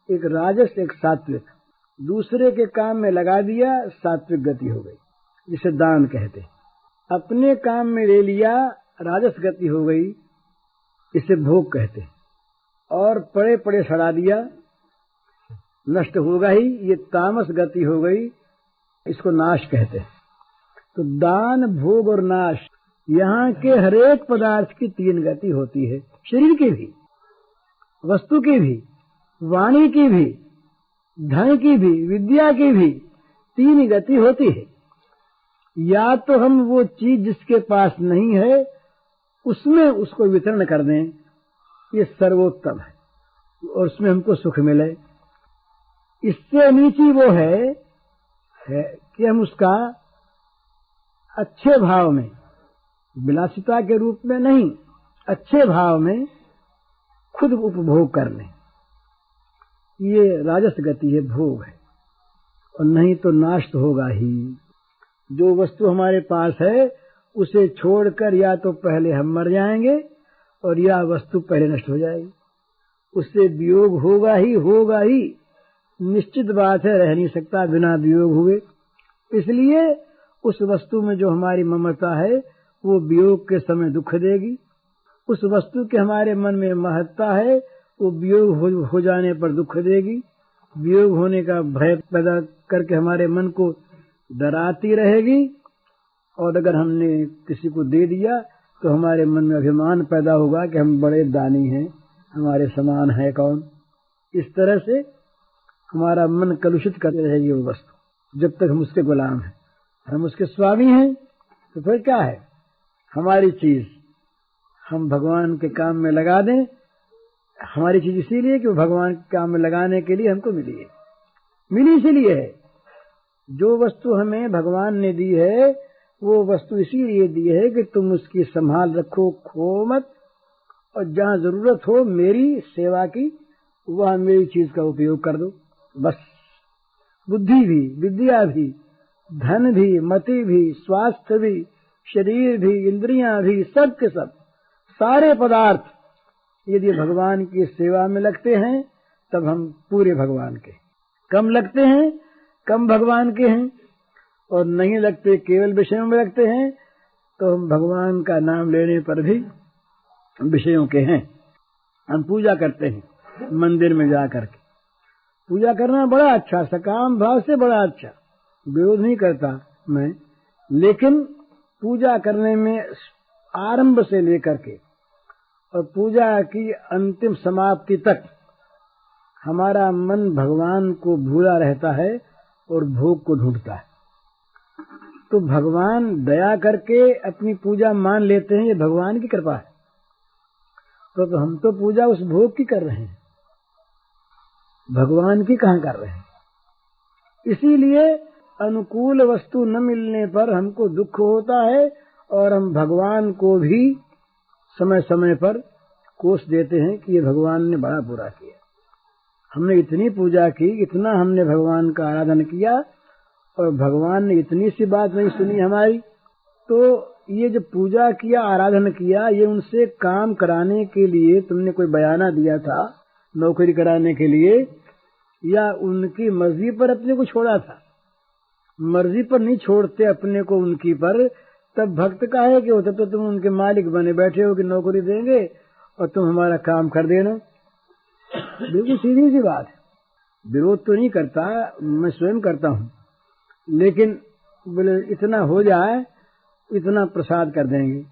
एक राजस, एक सात्विक। दूसरे के काम में लगा दिया, सात्विक गति हो गई, जिसे दान कहते हैं। अपने काम में ले लिया, राजस गति हो गई, इसे भोग कहते हैं। और पड़े पड़े सड़ा दिया, नष्ट होगा ही, ये तामस गति हो गई, इसको नाश कहते हैं। तो दान, भोग और नाश, यहाँ के हरेक पदार्थ की 3 गति होती है, शरीर की भी, वस्तु की भी, वाणी की भी, धन की भी, विद्या की भी 3 गति होती है। या तो हम वो चीज जिसके पास नहीं है उसमें उसको वितरण कर दें, ये सर्वोत्तम है, और उसमें हमको सुख मिले। इससे नीची वो है कि हम उसका अच्छे भाव में, विलासिता के रूप में नहीं, अच्छे भाव में खुद उपभोग कर लें। ये राजस गति है, भोग है, और नहीं तो नाश तो होगा ही। जो वस्तु हमारे पास है उसे छोड़कर या तो पहले हम मर जाएंगे, और या वस्तु पहले नष्ट हो जाएगी, उससे वियोग होगा ही, होगा ही, निश्चित बात है, रह नहीं सकता बिना वियोग हुए। इसलिए उस वस्तु में जो हमारी ममता है वो वियोग के समय दुख देगी। उस वस्तु के हमारे मन में महत्ता है, वो वियोग हो जाने पर दुख देगी। वियोग होने का भय पैदा करके हमारे मन को डराती रहेगी, और अगर हमने किसी को दे दिया तो हमारे मन में अभिमान पैदा होगा कि हम बड़े दानी हैं, हमारे समान है कौन। इस तरह से हमारा मन कलुषित करती रहेगी वो वस्तु, जब तक हम उसके गुलाम हैं। हम उसके स्वामी हैं तो फिर क्या है, हमारी चीज हम भगवान के काम में लगा दें। हमारी चीज इसीलिए कि भगवान के काम में लगाने के लिए हमको मिली है, मिली इसीलिए है। जो वस्तु हमें भगवान ने दी है वो वस्तु इसीलिए दी है कि तुम उसकी संभाल रखो, खो मत, और जहां जरूरत हो मेरी सेवा की वह मेरी चीज का उपयोग कर दो, बस। बुद्धि भी, विद्या भी, धन भी, मति भी, स्वास्थ्य भी, शरीर भी, इंद्रियां भी, सब के सब सारे पदार्थ यदि भगवान की सेवा में लगते हैं तब हम पूरे भगवान के। कम लगते हैं, कम भगवान के हैं और नहीं लगते केवल विषयों में लगते हैं, तो हम भगवान का नाम लेने पर भी विषयों के हैं। हम पूजा करते हैं मंदिर में जा करके, पूजा करना बड़ा अच्छा, सकाम भाव से बड़ा अच्छा, विरोध नहीं करता मैं, लेकिन पूजा करने में आरंभ से लेकर के और पूजा की अंतिम समाप्ति तक हमारा मन भगवान को भूला रहता है और भोग को ढूंढता है। तो भगवान दया करके अपनी पूजा मान लेते हैं, ये भगवान की कृपा है। तो हम तो पूजा उस भोग की कर रहे हैं, भगवान की कहाँ कर रहे हैं। इसीलिए अनुकूल वस्तु न मिलने पर हमको दुख होता है और हम भगवान को भी समय समय पर कोस देते हैं कि ये भगवान ने बड़ा बुरा किया, हमने इतनी पूजा की, इतना हमने भगवान का आराधन किया और भगवान ने इतनी सी बात नहीं सुनी हमारी। तो ये जो पूजा किया, आराधन किया, ये उनसे काम कराने के लिए तुमने कोई बयाना दिया था, नौकरी कराने के लिए, या उनकी मर्जी पर अपने को छोड़ा था। मर्जी पर नहीं छोड़ते अपने को उनकी पर, तब भक्त काहे के होते, तो तुम उनके मालिक बने बैठे हो कि नौकरी देंगे और तुम हमारा काम कर देना। बिल्कुल सीधी सी बात है। विरोध तो नहीं करता, मैं स्वयं करता हूँ, लेकिन बोले इतना हो जाए, इतना प्रसाद कर देंगे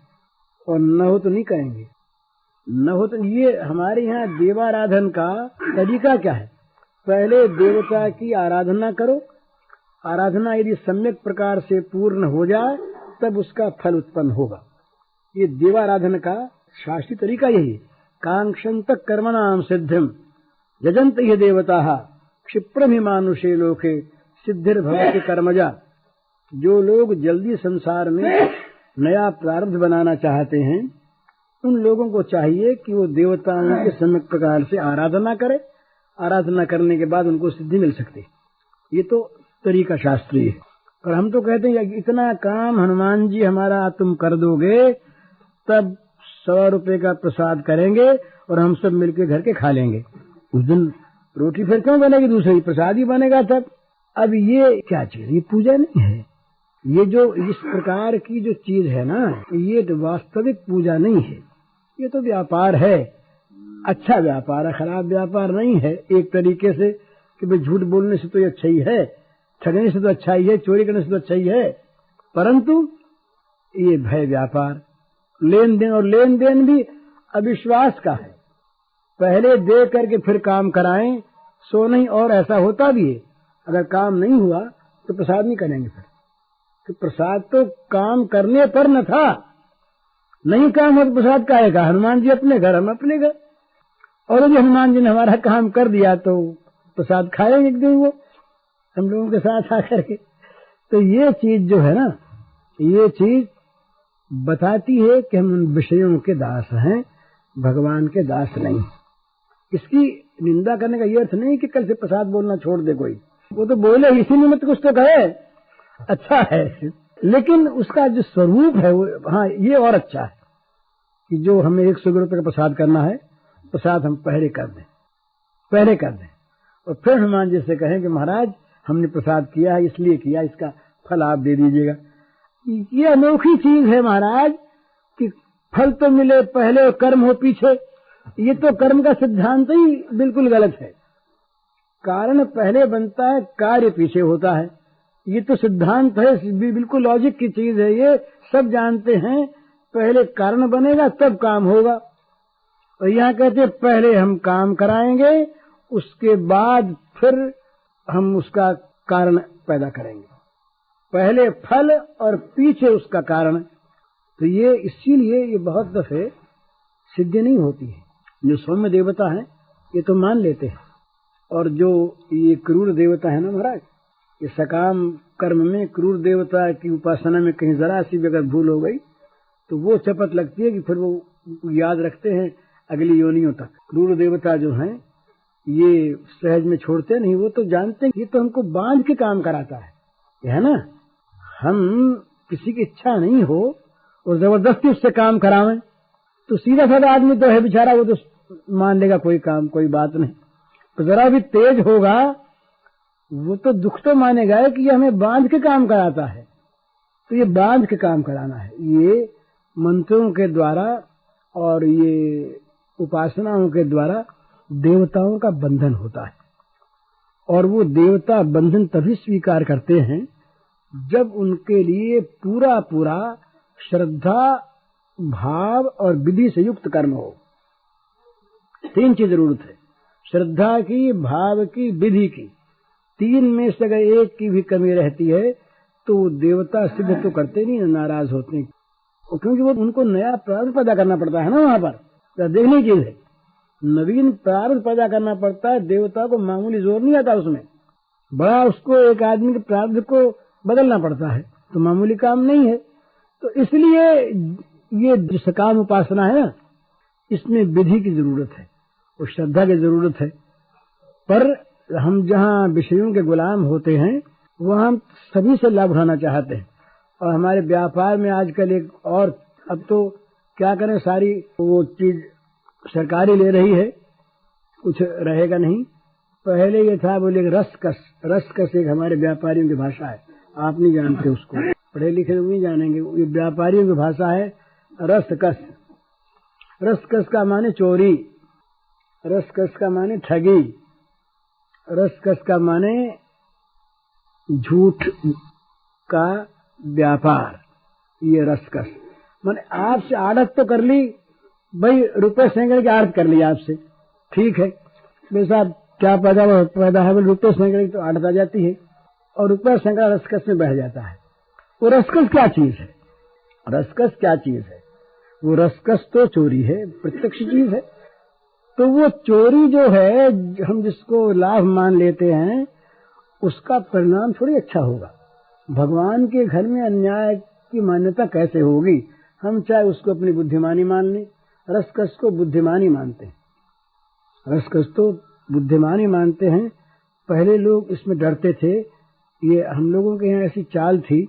और न हो तो नहीं करेंगे। न हो तो ये हमारे यहाँ देवाराधन का तरीका क्या है, पहले देवता की आराधना करो, आराधना यदि सम्यक प्रकार से पूर्ण हो जाए तब उसका फल उत्पन्न होगा। ये देवाराधन का शास्त्रीय तरीका यही है। कांक्षन्त कर्मणाम सिद्धिम यजन्त ये देवता क्षिप्रमि मानुषे लोके सिद्धिर्भवति कर्मजा। जो लोग जल्दी संसार में नया प्रारब्ध बनाना चाहते हैं, उन लोगों को चाहिए कि वो देवताओं के सम्यक प्रकार से आराधना करे, आराधना करने के बाद उनको सिद्धि मिल सकती है। ये तो तरीका शास्त्रीय है। और हम तो कहते हैं कि इतना काम हनुमान जी हमारा तुम कर दोगे, तब 100 रुपए का प्रसाद करेंगे और हम सब मिलके घर के खा लेंगे। उस दिन रोटी फिर क्यों बनेगी, दूसरी प्रसाद ही बनेगा तब। अब ये क्या चीज, ये पूजा नहीं है। ये जो इस प्रकार की जो चीज है ना, ये तो वास्तविक पूजा नहीं है, ये तो व्यापार है। अच्छा व्यापार है, खराब व्यापार नहीं है। एक तरीके से कि भाई झूठ बोलने से तो ये अच्छा ही है, ठगने से तो अच्छा ही है, चोरी करने से तो अच्छा ही है, परंतु ये भय व्यापार, लेन देन, और लेन देन भी अविश्वास का है। पहले दे करके फिर काम कराएं, सो नहीं। और ऐसा होता भी है, अगर काम नहीं हुआ तो प्रसाद नहीं करेंगे फिर। तो प्रसाद तो काम करने पर न था, नहीं काम हो तो प्रसाद काहेगा। हनुमान जी अपने घर, हम अपने घर, और यदि हनुमान जी ने हमारा काम कर दिया तो प्रसाद खाएंगे एक दिन वो हम लोगों के साथ आकर के। तो ये चीज जो है ना, ये चीज बताती है कि हम उन विषयों के दास हैं, भगवान के दास नहीं। इसकी निंदा करने का ये अर्थ नहीं कि कल से प्रसाद बोलना छोड़ दे कोई, वो तो बोले इसी निमित्त कुछ तो कहे, अच्छा है, लेकिन उसका जो स्वरूप है वो, हाँ ये और अच्छा है कि जो हमें 100 रुपए का प्रसाद करना है, प्रसाद हम पहले कर दें और फिर हनुमान जी से कहें कि महाराज हमने प्रसाद किया है, इसलिए किया, इसका फल आप दे दीजिएगा। ये अनोखी चीज है महाराज कि फल तो मिले पहले और कर्म हो पीछे। ये तो कर्म का सिद्धांत ही बिल्कुल गलत है। कारण पहले बनता है, कार्य पीछे होता है। ये तो सिद्धांत है, बिल्कुल लॉजिक की चीज है, ये सब जानते हैं। पहले कारण बनेगा तब काम होगा। और यहाँ कहते हैं पहले हम काम कराएंगे, उसके बाद फिर हम उसका कारण पैदा करेंगे। पहले फल और पीछे उसका कारण। तो ये इसीलिए ये बहुत दफे सिद्धि नहीं होती है। जो सौम्य देवता है ये तो मान लेते हैं, और जो ये क्रूर देवता है ना महाराज, ये सकाम कर्म में क्रूर देवता की उपासना में कहीं जरा सी भी अगर भूल हो गई तो वो चपत लगती है कि फिर वो याद रखते हैं अगली योनियों तक। क्रूर देवता जो हैं ये सहज में छोड़ते नहीं, वो तो जानते हैं ये तो हमको बांध के काम कराता है ना। हम किसी की इच्छा नहीं हो और जबरदस्ती उससे काम करावें तो सीधा साधा आदमी तो है बेचारा, वो तो मान लेगा कोई काम, कोई बात नहीं। तो जरा भी तेज होगा वो तो दुख तो मानेगा कि ये हमें बांध के काम कराता है, तो ये बांध के काम कराना है। ये मंत्रों के द्वारा और ये उपासनाओं के द्वारा देवताओं का बंधन होता है, और वो देवता बंधन तभी स्वीकार करते हैं जब उनके लिए पूरा पूरा श्रद्धा, भाव और विधि से युक्त कर्म हो। 3 की जरूरत है, श्रद्धा की, भाव की, विधि की। 3 में से अगर एक की भी कमी रहती है तो देवता सिद्ध तो करते नहीं, नाराज होते हैं, क्योंकि वो उनको नया प्रारंभ पैदा करना पड़ता है ना। वहां पर देखने की चीज है, नवीन प्रारंभ पैदा करना पड़ता है। देवता को मामूली जोर नहीं आता उसमें, बड़ा उसको एक आदमी के प्रारंभ को बदलना पड़ता है, तो मामूली काम नहीं है। तो इसलिए ये जो सकाम उपासना है ना, इसमें विधि की जरूरत है और श्रद्धा की जरूरत है। पर हम जहाँ विषयों के गुलाम होते हैं वहाँ हम सभी से लाभ उठाना चाहते हैं, और हमारे व्यापार में आजकल एक और, अब तो क्या करें, सारी वो चीज सरकारी ले रही है, कुछ रहेगा नहीं। पहले ये था, बोले रसकस। रसकस एक हमारे व्यापारियों की भाषा है, आप नहीं जानते उसको, पढ़े लिखे लोग नहीं जानेंगे। ये व्यापारियों की भाषा है रसकस। रसकस का माने चोरी, रसकस का माने ठगी, रसकस का माने झूठ का व्यापार। ये रसकस माने आपसे आड़त तो कर ली भाई, रुपए सैकड़े की आड़त कर ली आपसे, ठीक है, वैसा क्या पैदा है, रुपए सैकड़े की तो आड़त आ जाती है, और रुपया सैकड़ा रसकस में बह जाता है। वो रसकस क्या चीज है? रसकस क्या चीज है? वो रसकस तो चोरी है, प्रत्यक्ष चीज है। तो वो चोरी जो है, हम जिसको लाभ मान लेते हैं, उसका परिणाम थोड़ी अच्छा होगा। भगवान के घर में अन्याय की मान्यता कैसे होगी? हम चाहे उसको अपनी बुद्धिमानी मान लें, रसकस को बुद्धिमानी मानते हैं, रसकस तो बुद्धिमानी मानते हैं। पहले लोग इसमें डरते थे। ये हम लोगों के यहाँ ऐसी चाल थी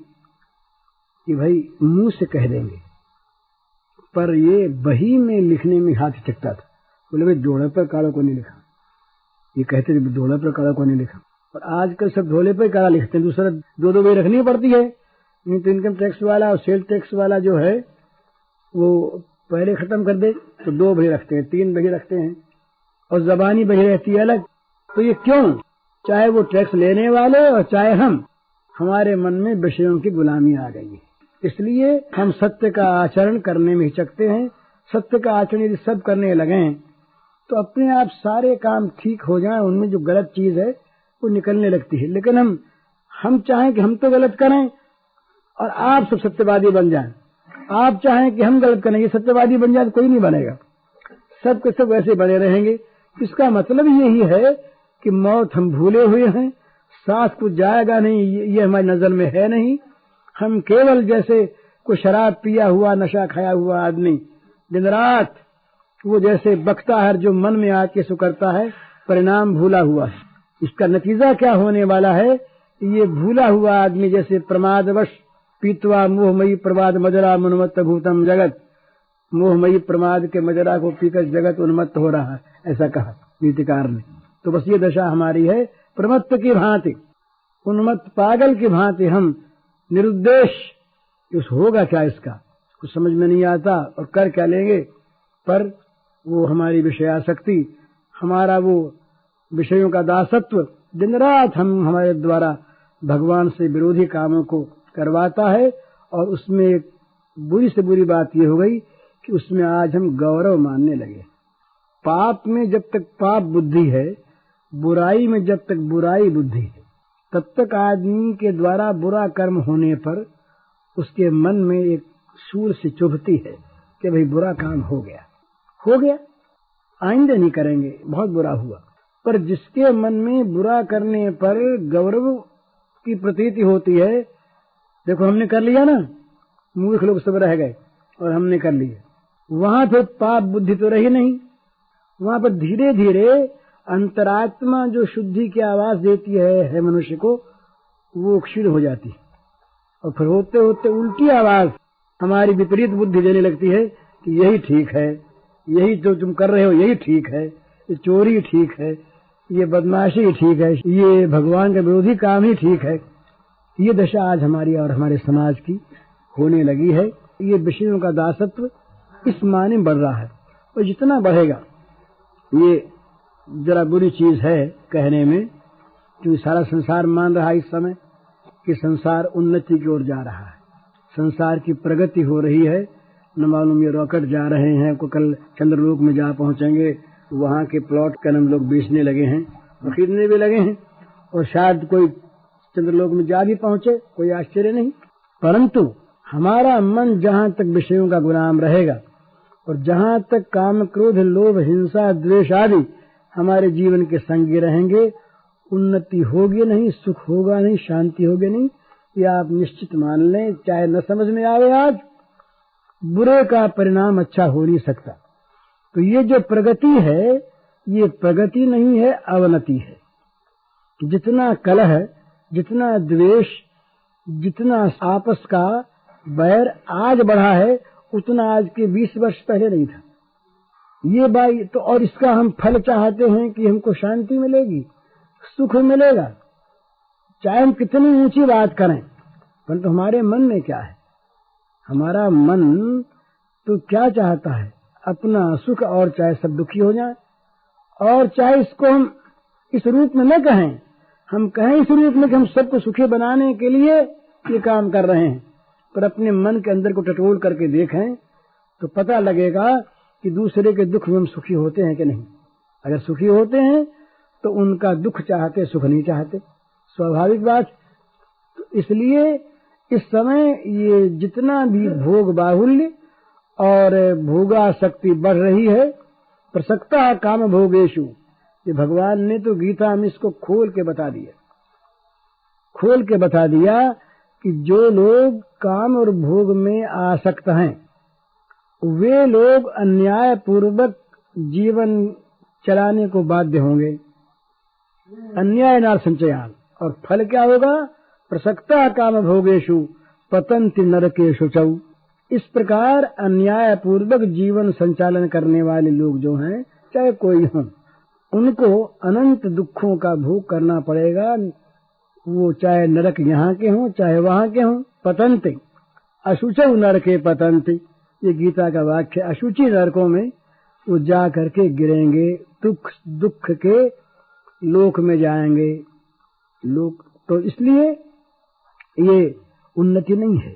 कि भाई मुंह से कह देंगे, पर ये बही में लिखने में हाथ चकता था। बोले भाई जोड़े पर काला को नहीं लिखा, ये कहते थे जोड़े पर काला को नहीं लिखा। और आजकल सब ढोले पर काला लिखते हैं, दूसरा 2-2 बही रखनी पड़ती है। नहीं तो इनकम टैक्स वाला और सेल टैक्स वाला जो है वो पहले खत्म कर दे तो 2 बही रखते हैं, 3 बही रखते हैं, और जबानी बही रहती है अलग। तो ये क्यों? चाहे वो टैक्स लेने वाले और चाहे हम, हमारे मन में विषयों की गुलामी आ गई है। इसलिए हम सत्य का आचरण करने में हिचकते हैं। सत्य का आचरण यदि सब करने लगे तो अपने आप सारे काम ठीक हो जाएं, उनमें जो गलत चीज है वो निकलने लगती है। लेकिन हम चाहें कि हम तो गलत करें और आप सब सत्यवादी बन जाएं, आप चाहें कि हम गलत करेंगे सत्यवादी बन जाए, तो कोई नहीं बनेगा, सब के सब वैसे बने रहेंगे। इसका मतलब यही है कि मौत हम भूले हुए हैं, सांस कुछ जाएगा नहीं, ये हमारी नजर में है नहीं। हम केवल जैसे कोई शराब पिया हुआ, नशा खाया हुआ आदमी दिन रात वो जैसे बकता है, जो मन में आके सो करता है, परिणाम भूला हुआ है। इसका नतीजा क्या होने वाला है? ये भूला हुआ आदमी जैसे प्रमादवश पीतवा मोहमयी प्रमाद मजरा उन्मत्त भूतम जगत, मोहमयी प्रमाद के मजरा को पीकर जगत उन्मत्त हो रहा है, ऐसा कहा नीतिकार ने। तो बस ये दशा हमारी है, प्रमत्त की भांति, उन्मत्त पागल की भांति हम निरुद्देश। उस होगा क्या इसका कुछ समझ में नहीं आता, और कर क्या लेंगे? पर वो हमारी विषयासक्ति, हमारा वो विषयों का दासत्व दिन रात हमारे द्वारा भगवान से विरोधी कामों को करवाता है। और उसमें एक बुरी से बुरी बात ये हो गई कि उसमें आज हम गौरव मानने लगे। पाप में जब तक पाप बुद्धि है, बुराई में जब तक बुराई बुद्धि है, तब तक आदमी के द्वारा बुरा कर्म होने पर उसके मन में एक सूर से चुभती है कि भाई बुरा काम हो गया, आइंदे नहीं करेंगे, बहुत बुरा हुआ। पर जिसके मन में बुरा करने पर गौरव की प्रतीति होती है, देखो हमने कर लिया ना, मूर्ख लोग सब रह गए और हमने कर लिया, वहां फिर पाप बुद्धि तो रही नहीं। वहां पर धीरे धीरे अंतरात्मा जो शुद्धि की आवाज देती है मनुष्य को, वो क्षीण हो जाती है, और फिर होते होते उल्टी आवाज हमारी विपरीत बुद्धि देने लगती है कि यही ठीक है, यही जो तुम कर रहे हो यही ठीक है, ये चोरी ठीक है, ये बदमाशी ही ठीक है, ये भगवान का विरोधी काम ही ठीक है। ये दशा आज हमारी और हमारे समाज की होने लगी है। ये विषयों का दासत्व इस माने बढ़ रहा है, और जितना बढ़ेगा ये जरा बुरी चीज है कहने में, क्योंकि सारा संसार मान रहा है इस समय कि संसार उन्नति की ओर जा रहा है, संसार की प्रगति हो रही है। न मालूम ये रॉकेट जा रहे हैं, को कल चंद्रलोक में जा पहुंचेंगे, वहां के प्लॉट कलम लोग बेचने लगे हैं और खरीदने भी लगे हैं, और शायद कोई चंद्रलोक में जा भी पहुंचे, कोई आश्चर्य नहीं। परंतु हमारा मन जहां तक विषयों का गुलाम रहेगा और जहां तक काम, क्रोध, लोभ, हिंसा, द्वेष आदि हमारे जीवन के संगी रहेंगे, उन्नति होगी नहीं, सुख होगा नहीं, शांति होगी नहीं। ये आप निश्चित मान लें, चाहे न समझ में आवे आज, बुरे का परिणाम अच्छा हो नहीं सकता। तो ये जो प्रगति है, ये प्रगति नहीं है, अवनति है। जितना कलह, जितना द्वेष, जितना आपस का बैर आज बढ़ा है, उतना आज के 20 वर्ष पहले नहीं था। ये भाई तो, और इसका हम फल चाहते हैं कि हमको शांति मिलेगी, सुख मिलेगा, चाहे हम कितनी ऊंची बात करें, परंतु हमारे मन में क्या है? हमारा मन तो क्या चाहता है? अपना सुख, और चाहे सब दुखी हो जाए, और चाहे इसको हम इस रूप में न कहें, हम कहें इस रूप में कि हम सबको सुखी बनाने के लिए ये काम कर रहे हैं, पर अपने मन के अंदर को टटोल करके देखें तो पता लगेगा कि दूसरे के दुख में हम सुखी होते हैं कि नहीं। अगर सुखी होते हैं तो उनका दुख चाहते, सुख नहीं चाहते, स्वाभाविक बात। तो इसलिए इस समय ये जितना भी भोग बाहुल्य और भोगासक्ति बढ़ रही है, प्रसक्ता काम भोगेशु, ये भगवान ने तो गीता में इसको खोल के बता दिया, खोल के बता दिया कि जो लोग काम और भोग में आसक्त हैं, वे लोग अन्याय पूर्वक जीवन चलाने को बाध्य होंगे। अन्याय नार संचयान, और फल क्या होगा? प्रसक्ता काम भोगेशु पतंति नरकेशु चौ। इस प्रकार अन्याय पूर्वक जीवन संचालन करने वाले लोग जो हैं, चाहे कोई हों, उनको अनंत दुखों का भोग करना पड़ेगा। वो चाहे नरक यहाँ के हों, चाहे वहां के हों। पतंति अशुचौ नरके पतंति, ये गीता का वाक्य। अशुचि नरकों में वो जा करके गिरेंगे, दुख के लोक में जाएंगे लोग। तो इसलिए ये उन्नति नहीं है।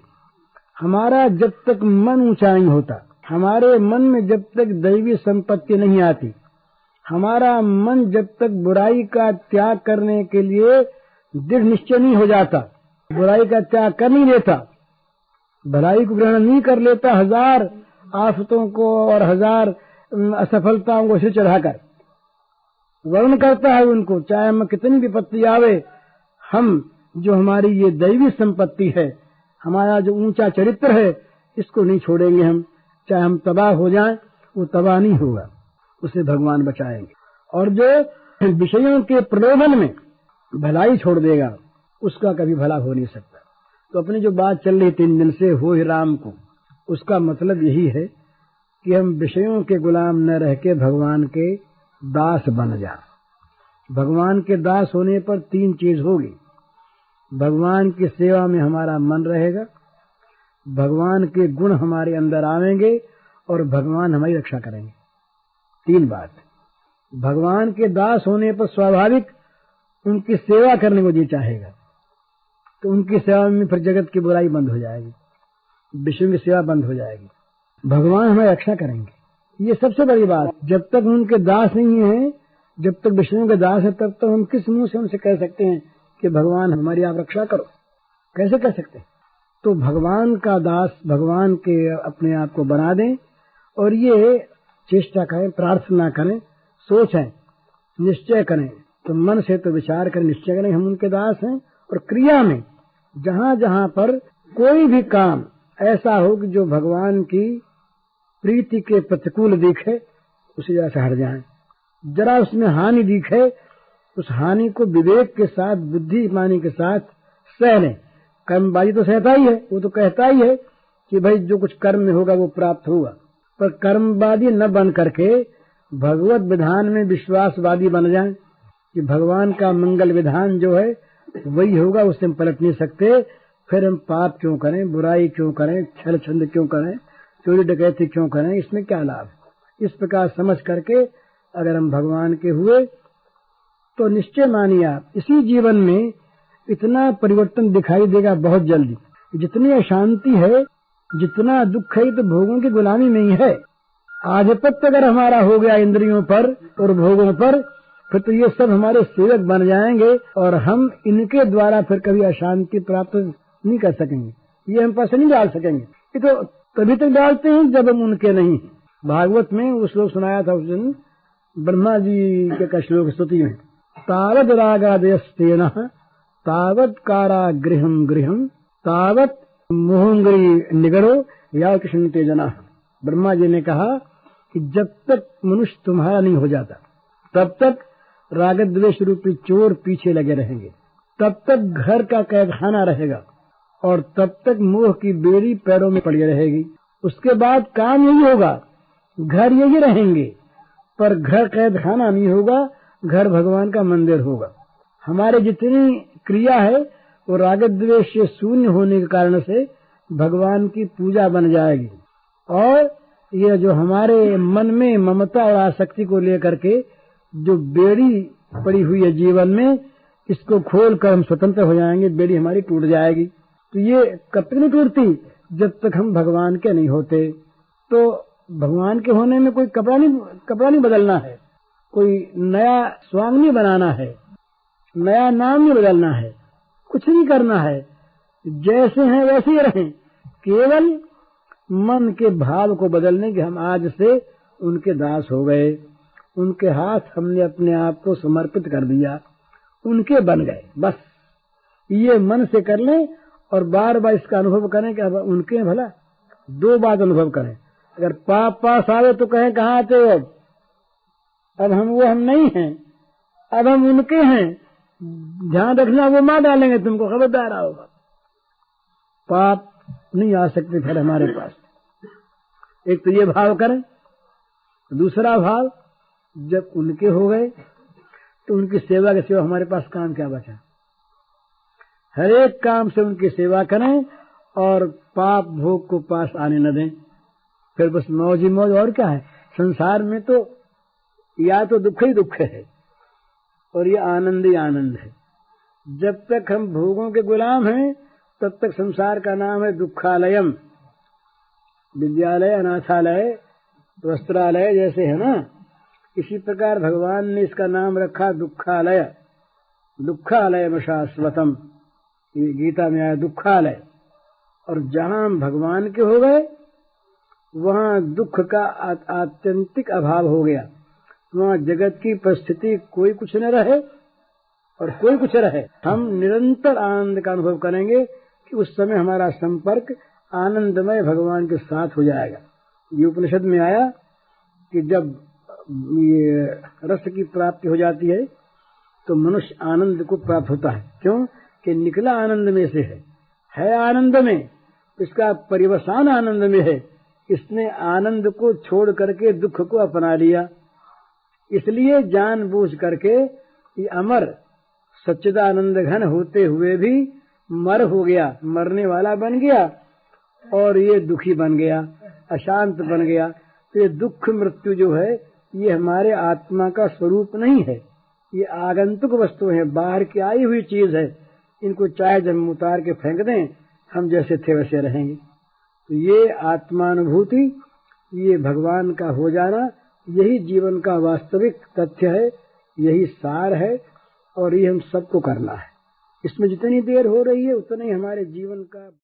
हमारा जब तक मन ऊंचा नहीं होता, हमारे मन में जब तक दैवी संपत्ति नहीं आती, हमारा मन जब तक बुराई का त्याग करने के लिए दृढ़ निश्चय नहीं हो जाता, बुराई का त्याग कर नहीं लेता, भलाई को ग्रहण नहीं कर लेता, हजार आफतों को और हजार असफलताओं को सिर चढ़ाकर वर्ण करता है उनको, चाहे हम कितनी विपत्ति आवे, हम जो हमारी ये दैवी संपत्ति है, हमारा जो ऊंचा चरित्र है, इसको नहीं छोड़ेंगे हम। चाहे हम तबाह हो जाएं, वो तबाह नहीं होगा, उसे भगवान बचाएंगे। और जो विषयों के प्रलोभन में भलाई छोड़ देगा, उसका कभी भला हो नहीं सकता। तो अपनी जो बात चल रही 3 दिन से, हो ही राम को, उसका मतलब यही है कि हम विषयों के गुलाम न रह के भगवान के दास बन जा। भगवान के दास होने पर 3 चीज होगी। भगवान की सेवा में हमारा मन रहेगा, भगवान के गुण हमारे अंदर आवेंगे, और भगवान हमारी रक्षा करेंगे। 3 बात। भगवान के दास होने पर स्वाभाविक उनकी सेवा करने को जी चाहेगा, तो उनकी सेवा में फिर जगत की बुराई बंद हो जाएगी, विष्णु की सेवा बंद हो जाएगी, भगवान हमारी रक्षा करेंगे। ये सबसे बड़ी बात। जब तक उनके दास नहीं है, जब तक विष्णु के दास है, तब तक हम किस मुंह से उनसे कह सकते हैं कि भगवान हमारी आप रक्षा करो? कैसे कह सकते हैं? तो भगवान का दास भगवान के अपने आप को बना दें, और ये चेष्टा करें, प्रार्थना करें, सोचें, निश्चय करें। तो मन से तो विचार करें, निश्चय करें हम उनके दास हैं, और क्रिया में जहां जहां पर कोई भी काम ऐसा हो कि जो भगवान की प्रीति के प्रतिकूल दिखे, उसे जरा से हट जाएं। जरा उसमें हानि दिखे, उस हानि को विवेक के साथ, बुद्धिमानी के साथ सह लें। कर्मबाजी तो सहता ही है, वो तो कहता ही है कि भाई जो कुछ कर्म में होगा वो प्राप्त होगा, पर कर्मवादी न बन करके भगवत विधान में विश्वासवादी बन जाएं। कि भगवान का मंगल विधान जो है वही होगा, उससे हम पलट नहीं सकते। फिर हम पाप क्यों करें, बुराई क्यों करें, छल छंद क्यों करें, चोरी डकैती क्यों करें, इसमें क्या लाभ। इस प्रकार समझ करके अगर हम भगवान के हुए तो निश्चय मानिए आप इसी जीवन में इतना परिवर्तन दिखाई देगा बहुत जल्दी। जितनी अशांति है, जितना दुख है, तो भोगों की गुलामी में ही है। आधिपत्य अगर हमारा हो गया इंद्रियों पर और भोगों पर, फिर तो ये सब हमारे सेवक बन जाएंगे और हम इनके द्वारा फिर कभी अशांति प्राप्त नहीं कर सकेंगे, ये हम पैसे नहीं डाल सकेंगे। ये तो तभी तक डालते हैं जब हम उनके नहीं। भागवत में वो श्लोक सुनाया था उस दिन ब्रह्मा जी के श्लोक स्तुति में, तावद रागादयस्तेन तावत कारागृहं गृहं तावत मोहंगरी निगरो या कृष्ण तेजना। ब्रह्मा जी ने कहा कि जब तक मनुष्य तुम्हारा नहीं हो जाता तब तक राग द्वेष रूपी चोर पीछे लगे रहेंगे, तब तक घर का कैदखाना रहेगा और तब तक मोह की बेड़ी पैरों में पड़ी रहेगी। उसके बाद काम यही होगा, घर यही रहेंगे, पर घर कैदखाना नहीं होगा, घर भगवान का मंदिर होगा। हमारे जितनी क्रिया है वो राग द्वेष से शून्य होने के कारण से भगवान की पूजा बन जाएगी। और ये जो हमारे मन में ममता और आसक्ति को लेकर के जो बेड़ी पड़ी हुई है जीवन में, इसको खोल कर हम स्वतंत्र हो जाएंगे, बेड़ी हमारी टूट जाएगी। तो ये कब तक नहीं टूटती, जब तक हम भगवान के नहीं होते। तो भगवान के होने में कोई कपड़ा नहीं बदलना है, कोई नया स्वांग नहीं बनाना है, नया नाम नहीं बदलना है, कुछ नहीं करना है, जैसे हैं वैसे ही रहें। केवल मन के भाव को बदलने के हम आज से उनके दास हो गए, उनके हाथ हमने अपने आप को समर्पित कर दिया, उनके बन गए। बस ये मन से कर लें और बार बार इसका अनुभव करें कि अब उनके भला दो बात अनुभव करें। अगर पाप पास आवे तो कहें कहाँ आते हो, अब हम नहीं हैं, अब हम उनके हैं, ध्यान रखना वो मार डालेंगे तुमको, खबरदार होगा। पाप नहीं आ सकते फिर हमारे पास। एक तो ये भाव करें। दूसरा भाव, जब उनके हो गए तो उनकी सेवा के सिवा हमारे पास काम क्या बचा। हर एक काम से उनकी सेवा करें और पाप भोग को पास आने न दें। फिर बस मौज ही मौज, और क्या है। संसार में तो या तो दुख ही दुख है और ये आनंद ही आनंद है। जब तक हम भोगों के गुलाम हैं तब तक संसार का नाम है दुखालयम। विद्यालय, अनाथालय, वस्त्रालय जैसे है ना, इसी प्रकार भगवान ने इसका नाम रखा दुखालय। दुखालय शाश्वतम, ये गीता में आया दुखालय। और जहां हम भगवान के हो गए वहां दुख का आत्यंतिक अभाव हो गया। वहां जगत की परिस्थिति कोई कुछ न रहे और कोई कुछ रहे, हम निरंतर आनंद का अनुभव करेंगे कि उस समय हमारा संपर्क आनंदमय भगवान के साथ हो जाएगा। ये उपनिषद में आया कि जब ये रस की प्राप्ति हो जाती है तो मनुष्य आनंद को प्राप्त होता है। क्यों कि निकला आनंद में से है आनंद में, इसका परिवसान आनंद में है। इसने आनंद को छोड़ करके दुख को अपना लिया, इसलिए जानबूझ करके ये अमर सच्चिदानंद घन होते हुए भी मर हो गया, मरने वाला बन गया और ये दुखी बन गया, अशांत बन गया। तो ये दुख मृत्यु जो है ये हमारे आत्मा का स्वरूप नहीं है, ये आगंतुक वस्तु है, बाहर की आई हुई चीज है। इनको चाहे जब उतार के फेंक दें, हम जैसे थे वैसे रहेंगे। तो ये आत्मानुभूति, ये भगवान का हो जाना, यही जीवन का वास्तविक तथ्य है, यही सार है और ये हम सबको करना है। इसमें जितनी देर हो रही है उतना ही हमारे जीवन का